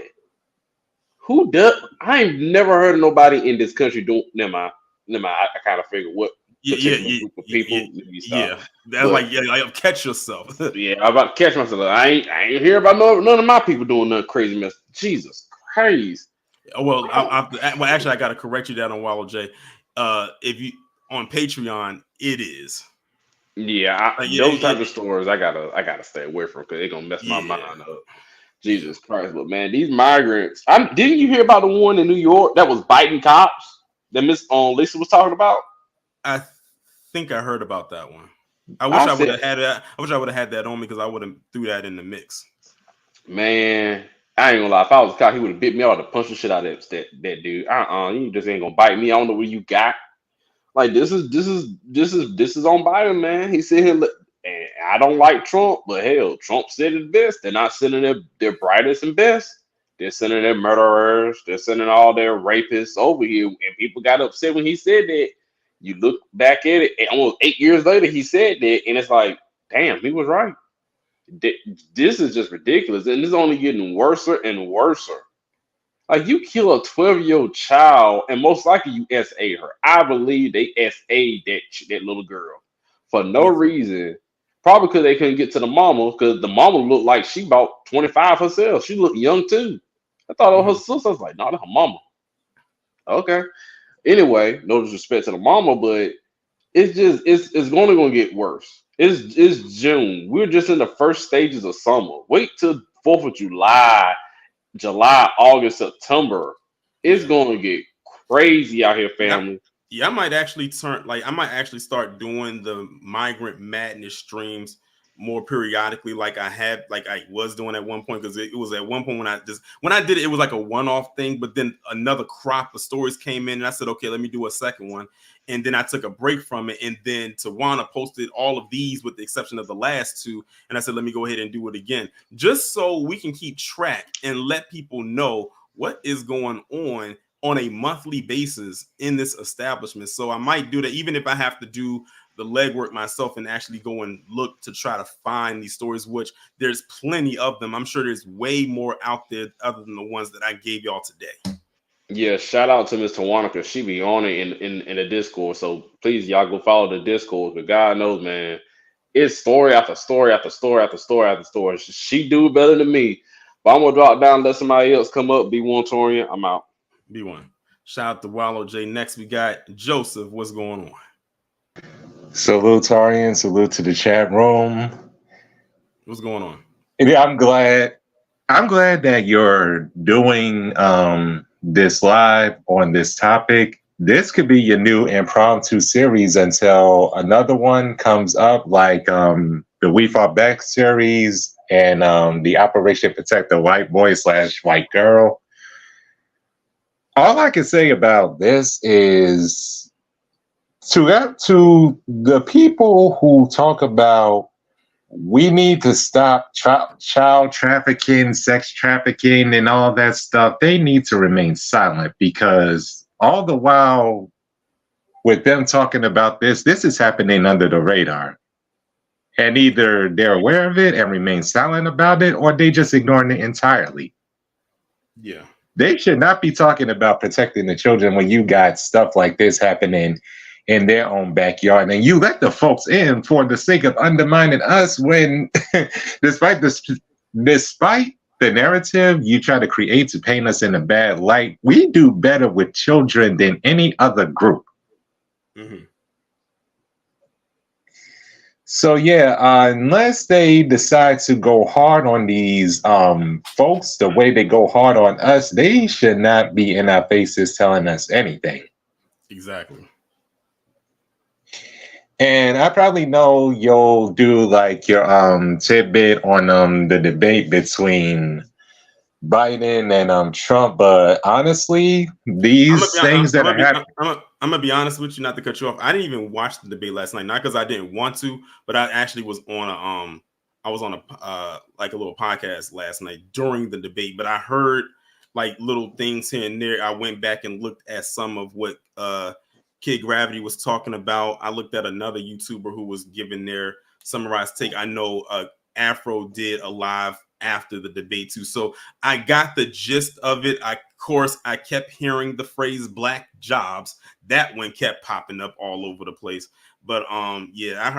Speaker 14: Who does? I ain't never heard of nobody in this country doing. Never mind. I kind of figured what particular group of people. Let me stop.
Speaker 1: Yeah. That's like catch yourself.
Speaker 14: Yeah, I'm about to catch myself. I ain't hear about none of my people doing nothing crazy mess. Jesus Christ.
Speaker 1: Well, actually, I got to correct you down on Wallow J. If you on Patreon, it is.
Speaker 14: Yeah, those type of stores I gotta stay away from because they're gonna mess my mind up. Jesus Christ, but man, these migrants. Didn't you hear about the one in New York that was biting cops that Miss Lisa was talking about?
Speaker 1: I think I heard about that one. I wish I would have had that. I wish I would have had that on me because I would have threw that in the mix.
Speaker 14: Man, I ain't gonna lie. If I was a cop, he would have bit me. I would have punched the shit out of that dude. You just ain't gonna bite me. I don't know what you got. Like this is on Biden, man. He said here, and I don't like Trump, but hell, Trump said it best. They're not sending their brightest and best. They're sending their murderers. They're sending all their rapists over here. And people got upset when he said that. You look back at it, and almost 8 years later, he said that, and it's like, damn, he was right. This is just ridiculous, and it's only getting worse and worse. Like you kill a 12-year-old child, and most likely you SA her. I believe they SA that little girl for no reason. Probably because they couldn't get to the mama, because the mama looked like she about 25 herself. She looked young too. I thought of her sister. I was like, no, that's her mama. Okay. Anyway, no disrespect to the mama, but it's only gonna get worse. It's June. We're just in the first stages of summer. Wait till 4th of July, August, September. It's gonna get crazy out here, family.
Speaker 1: Yeah, I might actually start doing the Migrant Madness streams more periodically, like I was doing at one point, because it was at one point when I did it, it was like a one-off thing, but then another crop of stories came in, and I said, okay, let me do a second one, and then I took a break from it, and then Tawana posted all of these with the exception of the last two, and I said, let me go ahead and do it again, just so we can keep track and let people know what is going on a monthly basis in this establishment. So I might do that, even if I have to do the legwork myself and actually go and look to try to find these stories, which there's plenty of them. I'm sure there's way more out there other than the ones that I gave y'all today.
Speaker 14: Yeah, shout out to Miss Tawana, because she be on it in the Discord. So please, y'all go follow the Discord. But God knows, man, it's story after story after story after story after story. She do better than me. But I'm gonna drop down, let somebody else come up. B1 Torian, I'm out.
Speaker 1: B1. Shout out to Wallow J. Next, we got Joseph. What's going on?
Speaker 15: Salute, Tarian. Salute to the chat room.
Speaker 1: What's going on?
Speaker 15: Yeah, I'm glad that you're doing this live on this topic. This could be your new impromptu series until another one comes up, like the We Fought Back series and the Operation Protect the White Boy / White Girl. All I can say about this is, to the people who talk about we need to stop child trafficking, sex trafficking, and all that stuff, they need to remain silent, because all the while with them talking about this is happening under the radar. And either they're aware of it and remain silent about it, or they just ignoring it entirely.
Speaker 1: Yeah.
Speaker 15: They should not be talking about protecting the children when you got stuff like this happening in their own backyard, and you let the folks in for the sake of undermining us when despite the narrative you try to create to paint us in a bad light, we do better with children than any other group.
Speaker 1: Mm-hmm.
Speaker 15: So yeah, unless they decide to go hard on these folks the way they go hard on us, they should not be in our faces telling us anything.
Speaker 1: Exactly.
Speaker 15: And I probably know you'll do like your tidbit on the debate between Biden and Trump, but honestly, these things that are happening.
Speaker 1: I'm gonna be honest with you, not to cut you off. I didn't even watch the debate last night, not because I didn't want to, but I actually was on a like a little podcast last night during the debate. But I heard like little things here and there. I went back and looked at some of what Kid Gravity was talking about. I looked at another YouTuber who was giving their summarized take. I know Afro did a live after the debate too. So I got the gist of it. Of course, I kept hearing the phrase "black jobs." That one kept popping up all over the place. But yeah, I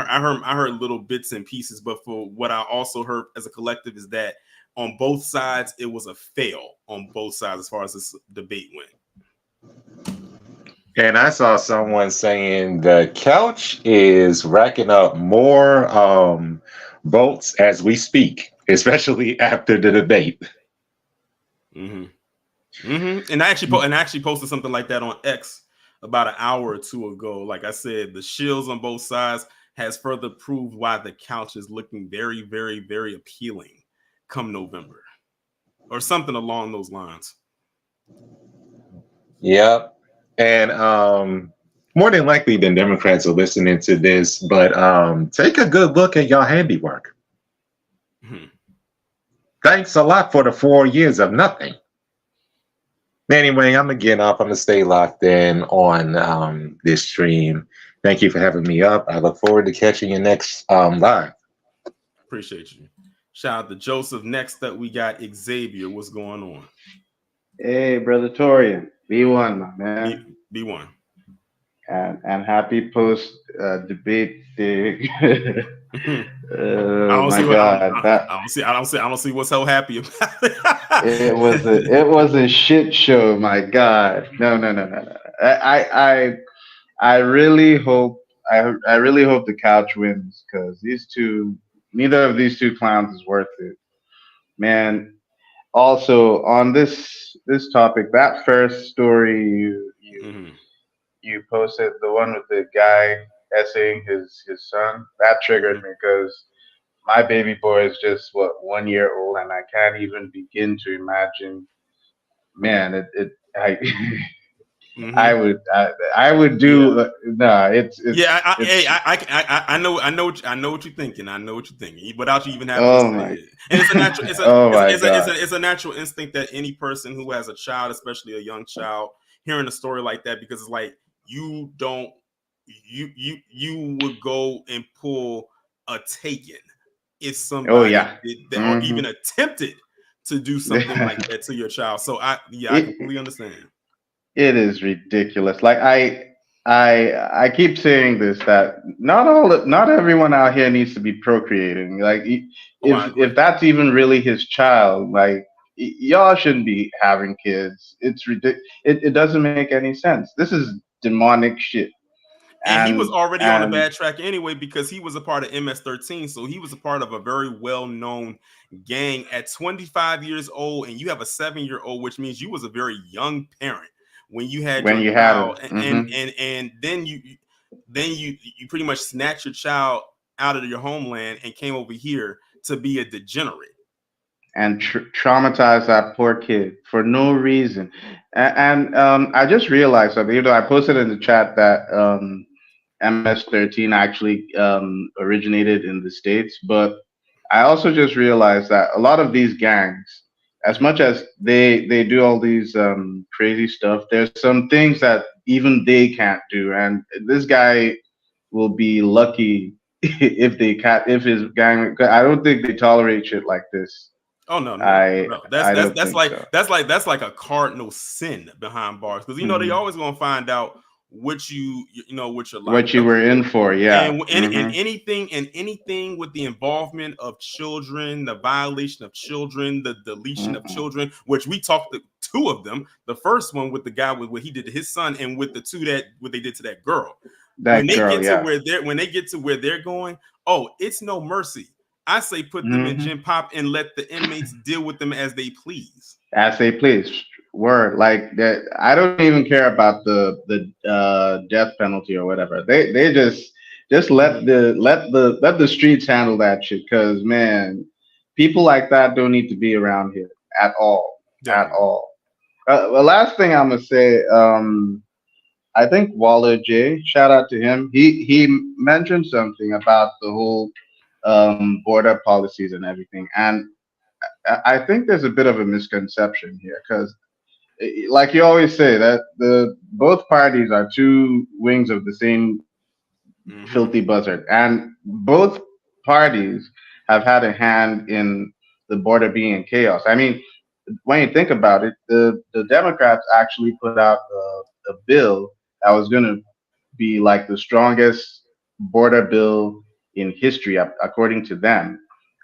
Speaker 1: heard little bits and pieces. But for what I also heard as a collective is that on both sides, it was a fail on both sides as far as this debate went.
Speaker 15: And I saw someone saying the couch is racking up more votes as we speak, especially after the debate.
Speaker 1: And I actually posted something like that on X about an hour or two ago. Like I said, the shills on both sides has further proved why the couch is looking very, very, very appealing come November, or something along those lines.
Speaker 15: Yep. And more than likely the Democrats are listening to this, but take a good look at your handiwork. Thanks a lot for the 4 years of nothing. Anyway, I'm going to get off. I'm going to stay locked in on this stream. Thank you for having me up. I look forward to catching you next live.
Speaker 1: Appreciate you. Shout out to Joseph. Next up, we got Xavier. What's going on?
Speaker 16: Hey, Brother Torian. B1, my man.
Speaker 1: B1.
Speaker 16: And happy post debate day.
Speaker 1: I don't see what's so happy about it.
Speaker 16: It was a shit show, my God. No. I really hope the couch wins, because neither of these two clowns is worth it, man. Also, on this topic, that first story you posted, the one with the guy essaying his son, that triggered me, because my baby boy is just 1 year old, and I can't even begin to imagine. Man, I would do
Speaker 1: I know what you're thinking. I know what you're thinking without you even having to say it. And it's a natural instinct that any person who has a child, especially a young child, hearing a story like that, because it's like you would go and pull a Taken if somebody did that, or even attempted to do something like that to your child. So I completely understand.
Speaker 16: It is ridiculous. Like I keep saying this, that not everyone out here needs to be procreating. Like if that's even really his child, like y'all shouldn't be having kids. It's ridiculous. It doesn't make any sense. This is demonic shit.
Speaker 1: And he was already on a bad track anyway, because he was a part of MS-13. So he was a part of a very well-known gang at 25 years old, and you have a 7-year-old, which means you was a very young parent when you had your child, and then you pretty much snatched your child out of your homeland and came over here to be a degenerate
Speaker 16: and traumatize that poor kid for no reason. And I just realized something. Even though I posted in the chat that MS-13 actually originated in the States, but I also just realized that a lot of these gangs, as much as they do all these crazy stuff, there's some things that even they can't do, and this guy will be lucky if his gang. I don't think they tolerate shit like this.
Speaker 1: Oh no. That's like a cardinal sin behind bars, because they always gonna find out what you were
Speaker 16: in for,
Speaker 1: and anything with the involvement of children, the violation of children, the deletion of children, which we talked to two of them. The first one with the guy with what he did to his son, and with the two what they did to that girl. When they get to where they're going, it's no mercy. I say put them in gym pop and let the inmates deal with them as they please.
Speaker 16: As they please. Word. Like that. I don't even care about the death penalty or whatever. They just let the streets handle that shit, because man, people like that don't need to be around here at all. At all. The last thing I'm gonna say, I think Waller J, shout out to him. He mentioned something about the whole border policies and everything, and I think there's a bit of a misconception here, because like you always say, that both parties are two wings of the same filthy buzzard, and both parties have had a hand in the border being in chaos. I mean, when you think about it, the Democrats actually put out a bill that was going to be like the strongest border bill in history, according to them.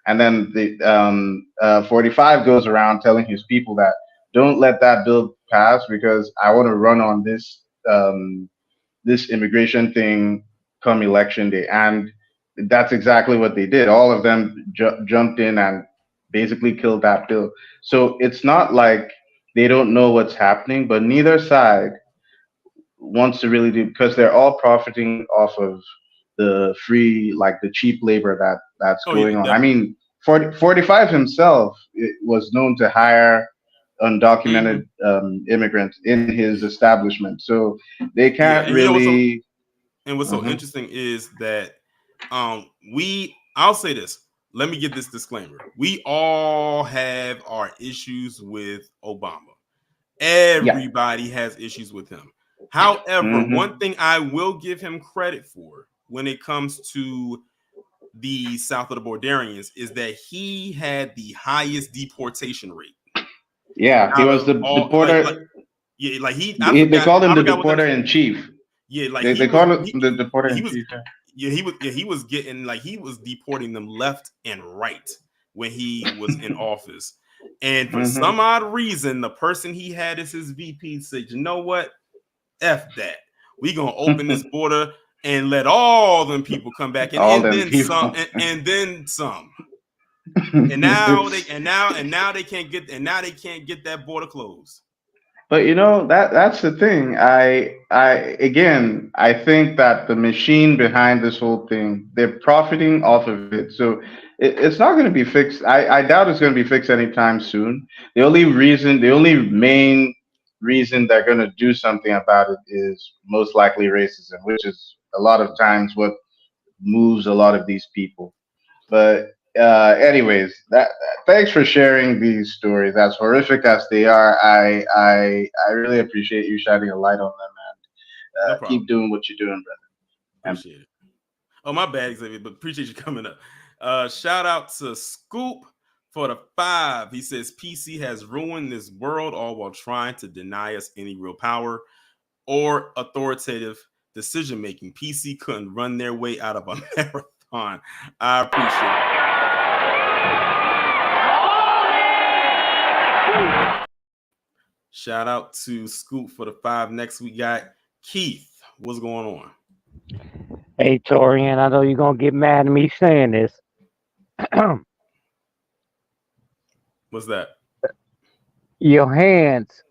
Speaker 16: And then the 45 goes around telling his people that don't let that bill pass because I want to run on this immigration thing come election day. And that's exactly what they did. All of them jumped in and basically killed that bill. So it's not like they don't know what's happening, but neither side wants to really do, because they're all profiting off of the free, like the cheap labor that's going on. I mean, 45 himself was known to hire undocumented immigrants in his establishment, so they can't really.
Speaker 1: And what's so interesting is that I'll say this. Let me get this disclaimer. We all have our issues with Obama. Everybody has issues with him. However, one thing I will give him credit for when it comes to the south of the Bordernians is that he had the highest deportation rate.
Speaker 16: Yeah, he was the deporter. They called him the deporter in chief.
Speaker 1: Yeah, like
Speaker 16: they called him the deporter in chief.
Speaker 1: He was getting, like, he was deporting them left and right when he was in office. And for some odd reason, the person he had as his VP said, you know what? F that. We gonna open this border and let all them people come back, and then some. And now they can't get that border closed.
Speaker 16: But you know, that's the thing. I think that the machine behind this whole thing, they're profiting off of it. So it's not going to be fixed. I doubt it's going to be fixed anytime soon. The only main reason they're going to do something about it is most likely racism, which is a lot of times what moves a lot of these people. But anyways, thanks for sharing these stories. As horrific as they are, I really appreciate you shining a light on them, and keep doing what you're doing, brother.
Speaker 1: Appreciate it. Oh, my bad, Xavier, but appreciate you coming up. Shout out to Scoop for the 5. He says PC has ruined this world, all while trying to deny us any real power or authoritative decision making. PC couldn't run their way out of a marathon. I appreciate it. Shout out to Scoop for the 5. Next we got Keith. What's going on?
Speaker 17: Hey, Torian, I know you're going to get mad at me saying this.
Speaker 1: What's that?
Speaker 17: Your hands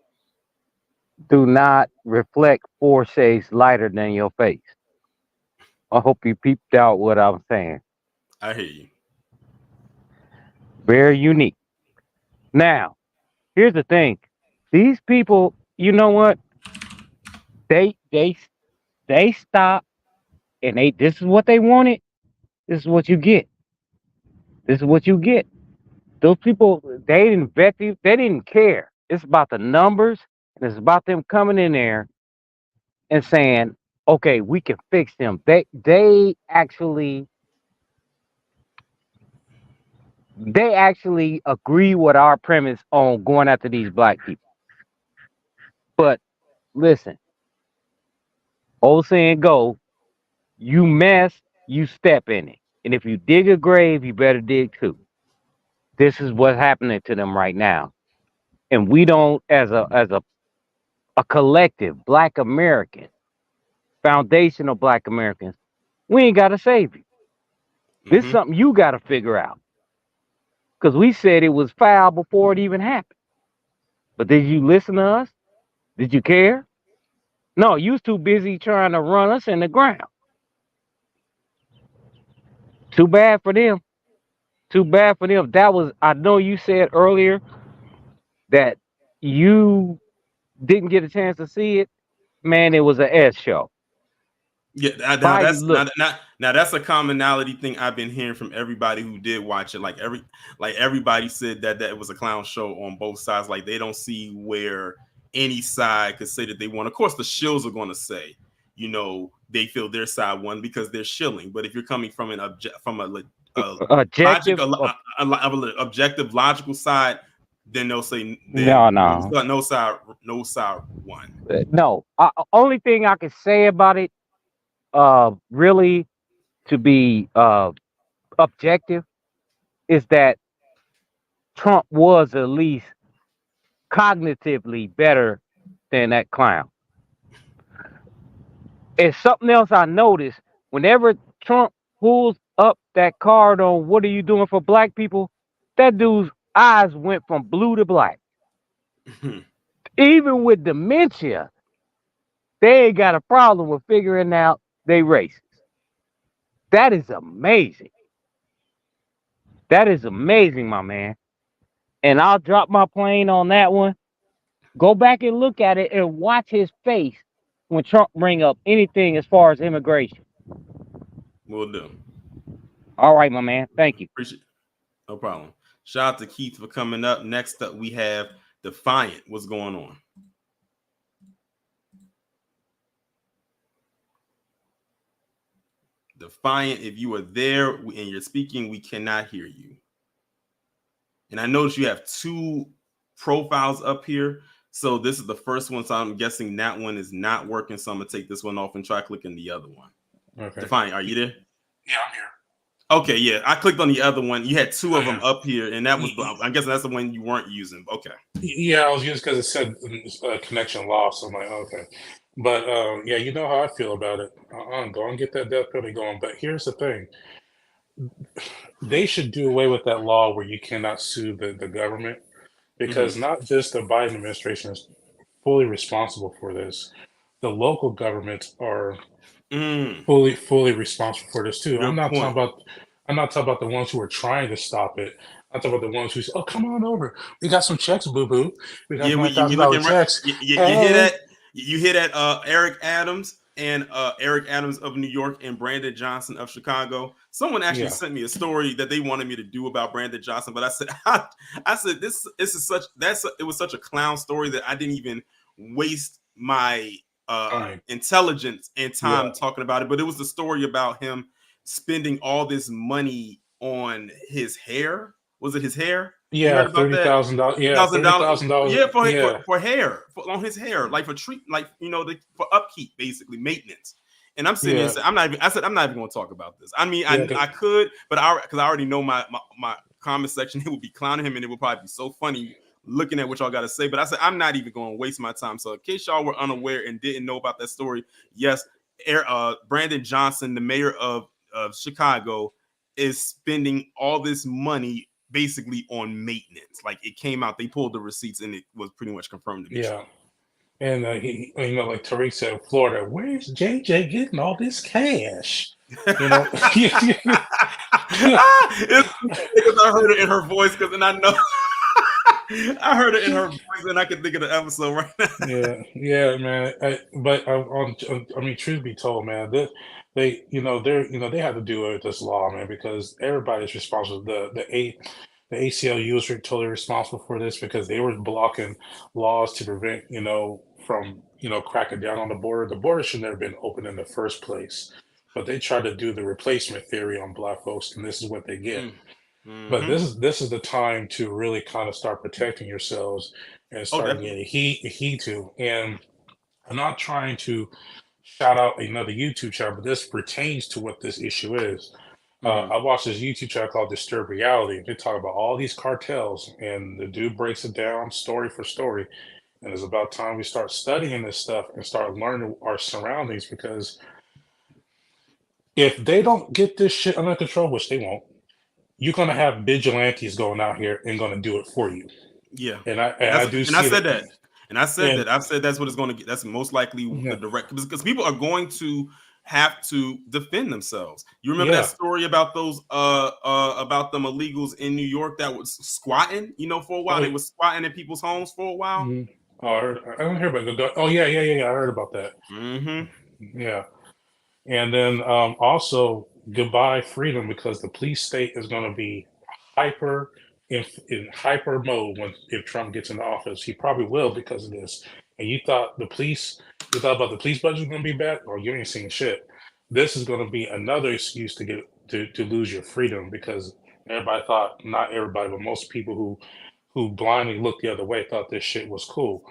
Speaker 17: do not reflect four shades lighter than your face. I hope you peeped out what I'm saying.
Speaker 1: I hear you.
Speaker 17: Very unique. Now, here's the thing. These people, you know what? They stop and this is what they wanted. This is what you get. This is what you get. Those people, they didn't vet you. They didn't care. It's about the numbers, and it's about them coming in there and saying, okay, we can fix them. They actually agree with our premise on going after these black people. But listen, old saying go, you mess, you step in it. And if you dig a grave, you better dig two. This is what's happening to them right now. And we don't, as a collective, Black American, foundational Black Americans, we ain't got to save you. This is something you got to figure out. Because we said it was foul before it even happened. But did you listen to us? Did you care? No, you was too busy trying to run us in the ground. Too bad for them. Too bad for them. I know you said earlier that you didn't get a chance to see it. Man, it was an S show.
Speaker 1: Yeah, that's a commonality thing I've been hearing from everybody who did watch it. Like everybody said that it was a clown show on both sides. Like they don't see where any side could say that they won. Of course, the shills are going to say, you know, they feel their side won because they're shilling. But if you're coming from
Speaker 17: Objective.
Speaker 1: objective, logical side, then they'll say
Speaker 17: No,
Speaker 1: no side one.
Speaker 17: no. Only thing I can say about it, really, to be objective, is that Trump was at least cognitively better than that clown. And something else I noticed, whenever Trump pulls up that card on what are you doing for black people, that dude's eyes went from blue to black. Even with dementia, they ain't got a problem with figuring out they racist. That is amazing. That is amazing, my man. And I'll drop my plane on that one. Go back and look at it and watch his face when Trump bring up anything as far as immigration.
Speaker 1: Will do.
Speaker 17: All right, my man. Thank you.
Speaker 1: Appreciate it. No problem. Shout out to Keith for coming up. Next up, we have Defiant. What's going on? Defiant, if you are there and you're speaking, we cannot hear you. And I notice you have two profiles up here. So this is the first one. So I'm guessing that one is not working. So I'm going to take this one off and try clicking the other one.
Speaker 18: Okay.
Speaker 1: Defiant, are you there?
Speaker 18: Yeah, I'm here.
Speaker 1: Okay, yeah. I clicked on the other one. You had two of them up here. And that was, I guess that's the one you weren't using. Okay.
Speaker 18: Yeah, I was using because it said connection lost. I'm like, okay. But yeah, you know how I feel about it. Go and get that death penalty going. But here's the thing. They should do away with that law where you cannot sue the government, because not just the Biden administration is fully responsible for this. The local governments are fully responsible for this too. I'm not talking about the ones who are trying to stop it. I'm talking about the ones who say, "Oh, come on over. We got some checks, boo boo. We got $1,000 checks."
Speaker 1: You hear that? You hear that? Eric Adams and Eric Adams of New York and Brandon Johnson of Chicago. Someone actually sent me a story that they wanted me to do about Brandon Johnson, but I said this is such it was such a clown story that I didn't even waste my intelligence and time talking about it. But it was the story about him spending all this money on his hair. Was it his hair?
Speaker 18: Yeah, $30,000. Yeah, $30,000.
Speaker 1: Yeah, for hair, on his hair, like for for upkeep, basically maintenance. And I'm sitting here saying, I'm not even going to talk about this. I mean, I could, but because I already know my comment section, it would be clowning him, and it would probably be so funny looking at what y'all got to say. But I said I'm not even going to waste my time. So in case y'all were unaware and didn't know about that story, yes, Brandon Johnson, the mayor of Chicago, is spending all this money basically on maintenance. Like, it came out, they pulled the receipts, and it was pretty much confirmed to be true.
Speaker 18: And he, like Tariq said, Florida, where's JJ getting all this cash? You know,
Speaker 1: because I heard it in her voice, because then I know I heard it in her voice, and I can think of the episode right now.
Speaker 18: yeah, man. I mean, truth be told, man, they have to do it with this law, man, because everybody's responsible. The ACLU is totally responsible for this, because they were blocking laws to prevent, from, cracking down on the border. The border should never been open in the first place, but they tried to do the replacement theory on black folks, and this is what they get. But this is the time to really kind of start protecting yourselves and start getting heat to. And I'm not trying to shout out another YouTube channel, but this pertains to what this issue is. I watched this YouTube channel called Disturbed Reality. They talk about all these cartels, and the dude breaks it down story for story. And it's about time we start studying this stuff and start learning our surroundings, because if they don't get this shit under control, which they won't, you're going to have vigilantes going out here and going to do it for you.
Speaker 1: Yeah.
Speaker 18: I said that.
Speaker 1: I've said that's what it's going to get. That's most likely the direct, because people are going to have to defend themselves. You remember that story about those about them illegals in New York that was squatting, for a while. They were squatting in people's homes for a while.
Speaker 18: I don't hear about that. Oh yeah. I heard about that. Yeah. And then also, goodbye freedom, because the police state is going to be in hyper mode if Trump gets into office. He probably will, because of this. And you thought about the police budget was going to be bad? Or you ain't seen shit. This is going to be another excuse to to lose your freedom, because everybody thought, not everybody, but most people who blindly looked the other way thought this shit was cool.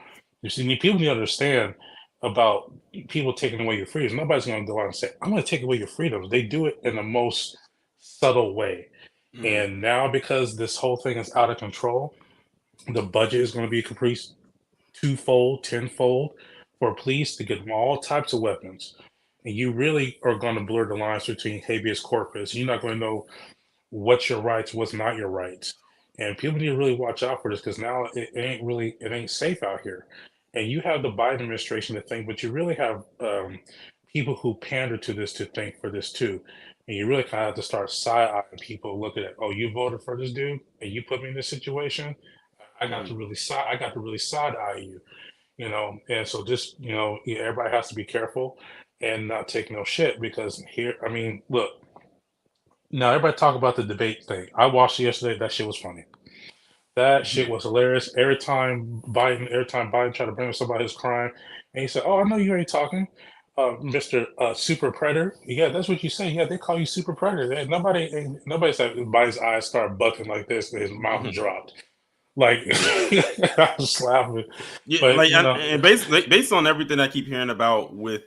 Speaker 18: You see, people need to understand about people taking away your freedoms. Nobody's going to go out and say, I'm going to take away your freedoms. They do it in the most subtle way. And now, because this whole thing is out of control, the budget is going to be increased twofold, tenfold for police to get them all types of weapons. And you really are going to blur the lines between habeas corpus. You're not going to know what's your rights, what's not your rights. And people need to really watch out for this, because now it ain't safe out here. And you have the Biden administration to think, but you really have people who pander to this to think for this too. And you really kind of have to start side-eyeing people looking at, oh, you voted for this dude and you put me in this situation. I got to really side-eye you, you know. And so just, you know, everybody has to be careful and not take no shit, because here, I mean, look, now everybody talk about the debate thing. I watched it yesterday. That shit was funny. That shit was hilarious. Every time Biden tried to bring up somebody's crime, and he said, "Oh, I know you ain't talking, Mr. Super Predator." Yeah, that's what you say. Yeah, they call you Super Predator. Nobody said Biden's eyes started bucking like this, and his mouth dropped. Like I was laughing.
Speaker 1: Yeah,
Speaker 18: But,
Speaker 1: like,
Speaker 18: you know,
Speaker 1: and based on everything I keep hearing about with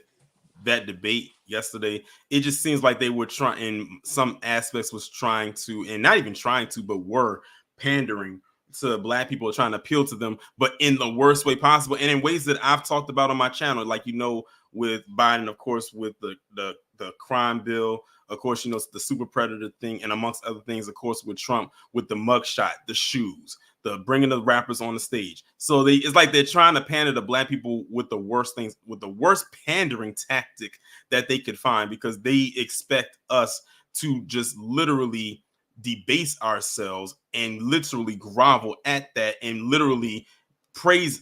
Speaker 1: that debate yesterday, it just seems like they were trying, in some aspects, was trying to, and not even trying to, but were pandering to Black people, trying to appeal to them, but in the worst way possible, and in ways that I've talked about on my channel, like, you know, with Biden, of course, with the crime bill, of course, you know, the super predator thing, and amongst other things, of course, with Trump, with the mugshot, the shoes, the bringing the rappers on the stage. So it's like they're trying to pander to Black people with the worst things, with the worst pandering tactic that they could find, because they expect us to just literally debase ourselves and literally grovel at that and literally praise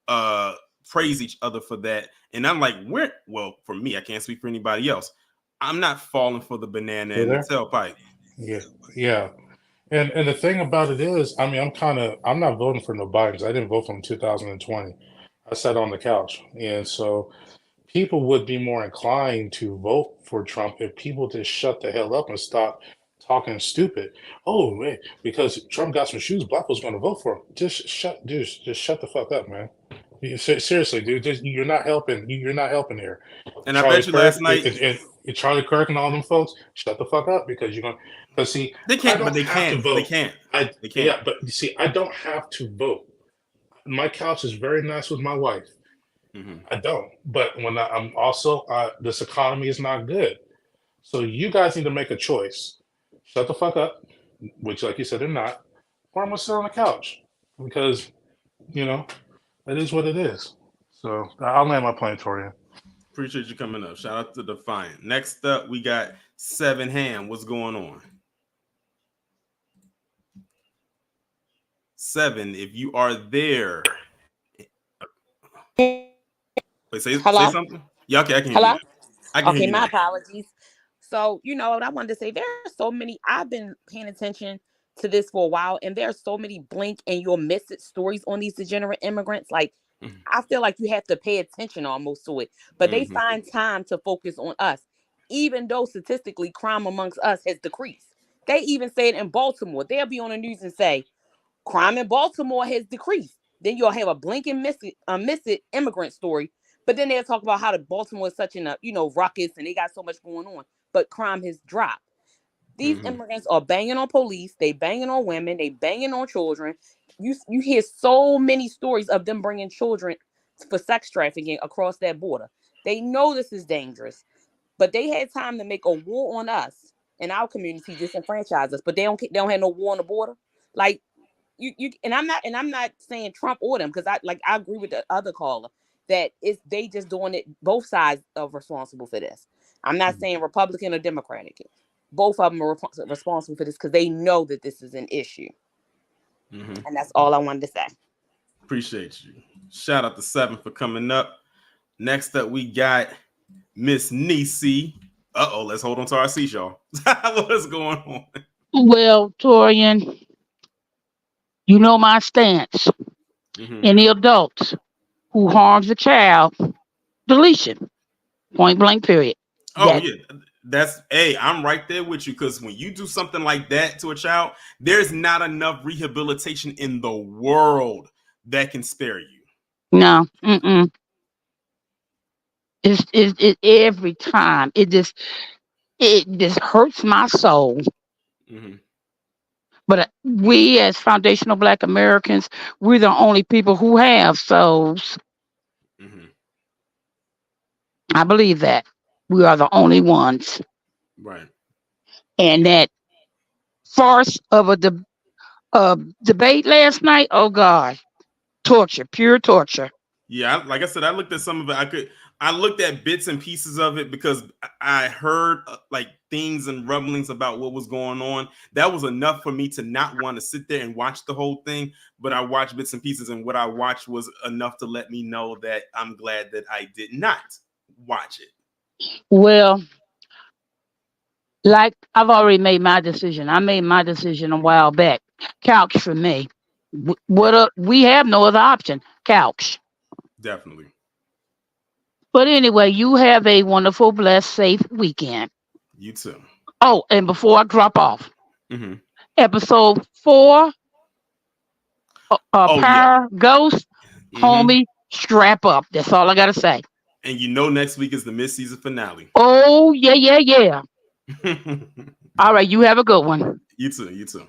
Speaker 1: each other for that. And I'm like, well, for me, I can't speak for anybody else, I'm not falling for the banana and the tailpipe.
Speaker 18: Yeah. And the thing about it is, I mean, I'm not voting for no Bidens. I didn't vote for him in 2020. I sat on the couch. And so people would be more inclined to vote for Trump if people just shut the hell up and stop talking stupid. Oh, man, because Trump got some shoes, Black was going to vote for him. Just shut the fuck up, man. Seriously, dude, you're not helping. You're not helping here.
Speaker 1: And I bet you last night,
Speaker 18: and Charlie Kirk and all them folks, shut the fuck up, because you're going. But see,
Speaker 1: they can't.
Speaker 18: I don't
Speaker 1: But they
Speaker 18: have
Speaker 1: can't.
Speaker 18: to vote.
Speaker 1: They can't. They can't.
Speaker 18: Yeah, but you see, I don't have to vote. My couch is very nice with my wife. I don't. But when I'm also, this economy is not good. So you guys need to make a choice. Shut the fuck up, which, like you said, they're not, or I'm gonna sit on the couch, because, you know, it is what it is. So I'll land my plane, Torian.
Speaker 1: Appreciate you coming up. Shout out to Defiant. Next up, we got Seven Ham. What's going on? Seven, if you are there. Wait, say something? Yeah, okay, I can hear you. I can hear you.
Speaker 19: My apologies. So, you know what I wanted to say, there are so many, I've been paying attention to this for a while, and there are so many blink and you'll miss it stories on these degenerate immigrants. Like, I feel like you have to pay attention almost to it, but they find time to focus on us, even though statistically crime amongst us has decreased. They even say it in Baltimore. They'll be on the news and say, crime in Baltimore has decreased. Then you'll have a blink and miss it immigrant story. But then they'll talk about how the Baltimore is such a, ruckus, and they got so much going on, but crime has dropped. These immigrants are banging on police. They banging on women. They banging on children. You hear so many stories of them bringing children for sex trafficking across that border. They know this is dangerous, but they had time to make a war on us and our community, disenfranchise us. But they don't have no war on the border. Like you and I'm not saying Trump or them, because I agree with the other caller that they just doing it. Both sides are responsible for this. I'm not saying Republican or Democratic. Both of them are responsible for this, because they know that this is an issue. And that's all I wanted to say.
Speaker 1: Appreciate you. Shout out to Seven for coming up. Next up, we got Miss Niecy. Let's hold on to our seats, y'all. What's going on?
Speaker 20: Well, Torian, you know my stance. Any adult who harms a child, deletion. Point blank, period.
Speaker 1: Oh, yeah. I'm right there with you, because when you do something like that to a child, there's not enough rehabilitation in the world that can spare you.
Speaker 20: No, it every time it just hurts my soul.
Speaker 1: Mm-hmm.
Speaker 20: But we, as foundational Black Americans, we're the only people who have souls.
Speaker 1: Mm-hmm.
Speaker 20: I believe that we are the only ones.
Speaker 1: Right.
Speaker 20: And that farce of a debate last night, oh God, torture, pure torture.
Speaker 1: Yeah, like I said, I looked at some of it. I looked at bits and pieces of it because I heard like things and rumblings about what was going on. That was enough for me to not want to sit there and watch the whole thing. But I watched bits and pieces, and what I watched was enough to let me know that I'm glad that I did not watch it.
Speaker 20: Well, like I've already made my decision. I made my decision a while back. Couch for me. We have no other option. Couch.
Speaker 1: Definitely.
Speaker 20: But anyway, you have a wonderful, blessed, safe weekend.
Speaker 1: You too.
Speaker 20: Oh, and before I drop off,
Speaker 1: Mm-hmm.
Speaker 20: episode 4, Power
Speaker 1: yeah.
Speaker 20: Ghost, homie, strap up. That's all I gotta say.
Speaker 1: And you know, next week is the mid-season finale.
Speaker 20: Oh yeah. All right, you have a good one.
Speaker 1: You too.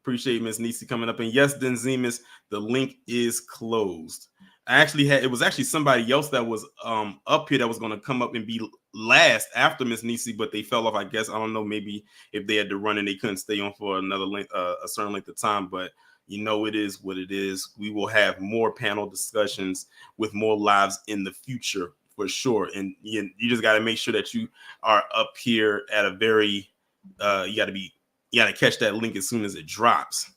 Speaker 1: Appreciate Miss Nisi coming up. And yes, Denzimus, the link is closed. It was actually somebody else that was up here that was going to come up and be last after Miss Nisi, but they fell off. I guess I don't know. Maybe if they had to run and they couldn't stay on for another length, a certain length of time. But you know, it is what it is. We will have more panel discussions with more lives in the future for sure. And you just got to make sure that you are up here at a very. You got to catch that link as soon as it drops.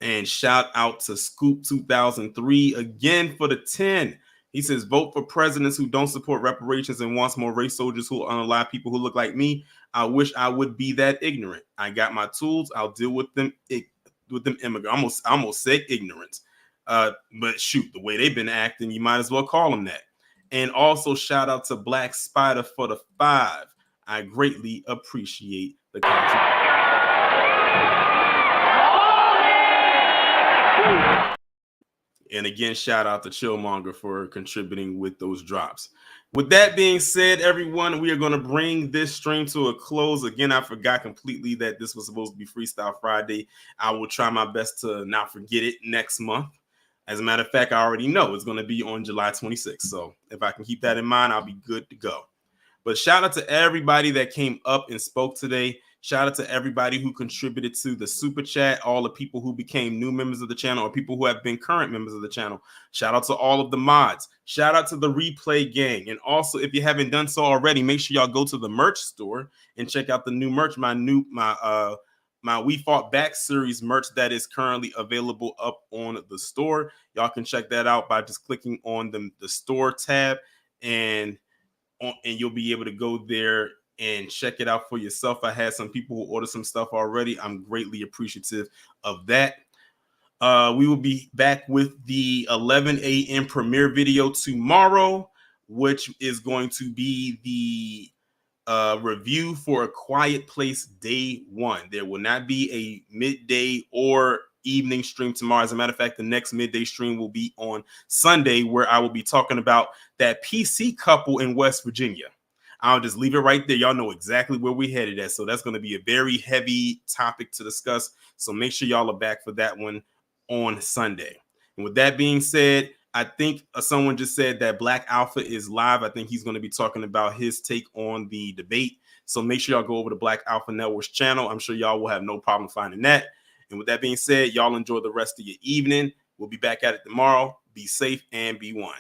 Speaker 1: And shout out to Scoop 2003 again for the 10. He says, vote for presidents who don't support reparations and wants more race soldiers who will unalive people who look like me. I wish I would be that ignorant. I got my tools. I'll deal with them. Immigrant. I almost said ignorance. But shoot, the way they've been acting, you might as well call them that. And also shout out to Black Spider for the 5. I greatly appreciate the contribution. And again, shout out to Chillmonger for contributing with those drops. With that being said, everyone, we are going to bring this stream to a close. Again, I forgot completely that this was supposed to be Freestyle Friday. I will try my best to not forget it next month. As a matter of fact, I already know it's going to be on July 26th. So if I can keep that in mind, I'll be good to go. But shout out to everybody that came up and spoke today. Shout out to everybody who contributed to the super chat, all the people who became new members of the channel or people who have been current members of the channel. Shout out to all of the mods. Shout out to the replay gang. And also, if you haven't done so already, make sure y'all go to the merch store and check out the new merch, my We Fought Back series merch that is currently available up on the store. Y'all can check that out by just clicking on the store tab, and you'll be able to go there and check it out for yourself. I had some people who ordered some stuff already. I'm greatly appreciative of that. We will be back with the 11 a.m. premiere video tomorrow, which is going to be the review for A Quiet Place Day 1. There will not be a midday or evening stream tomorrow. As a matter of fact, the next midday stream will be on Sunday, where I will be talking about that PC couple in West Virginia. I'll just leave it right there. Y'all know exactly where we headed at. So that's going to be a very heavy topic to discuss. So make sure y'all are back for that one on Sunday. And with that being said, I think someone just said that Black Alpha is live. I think he's going to be talking about his take on the debate. So make sure y'all go over to Black Alpha Network's channel. I'm sure y'all will have no problem finding that. And with that being said, y'all enjoy the rest of your evening. We'll be back at it tomorrow. Be safe and be one.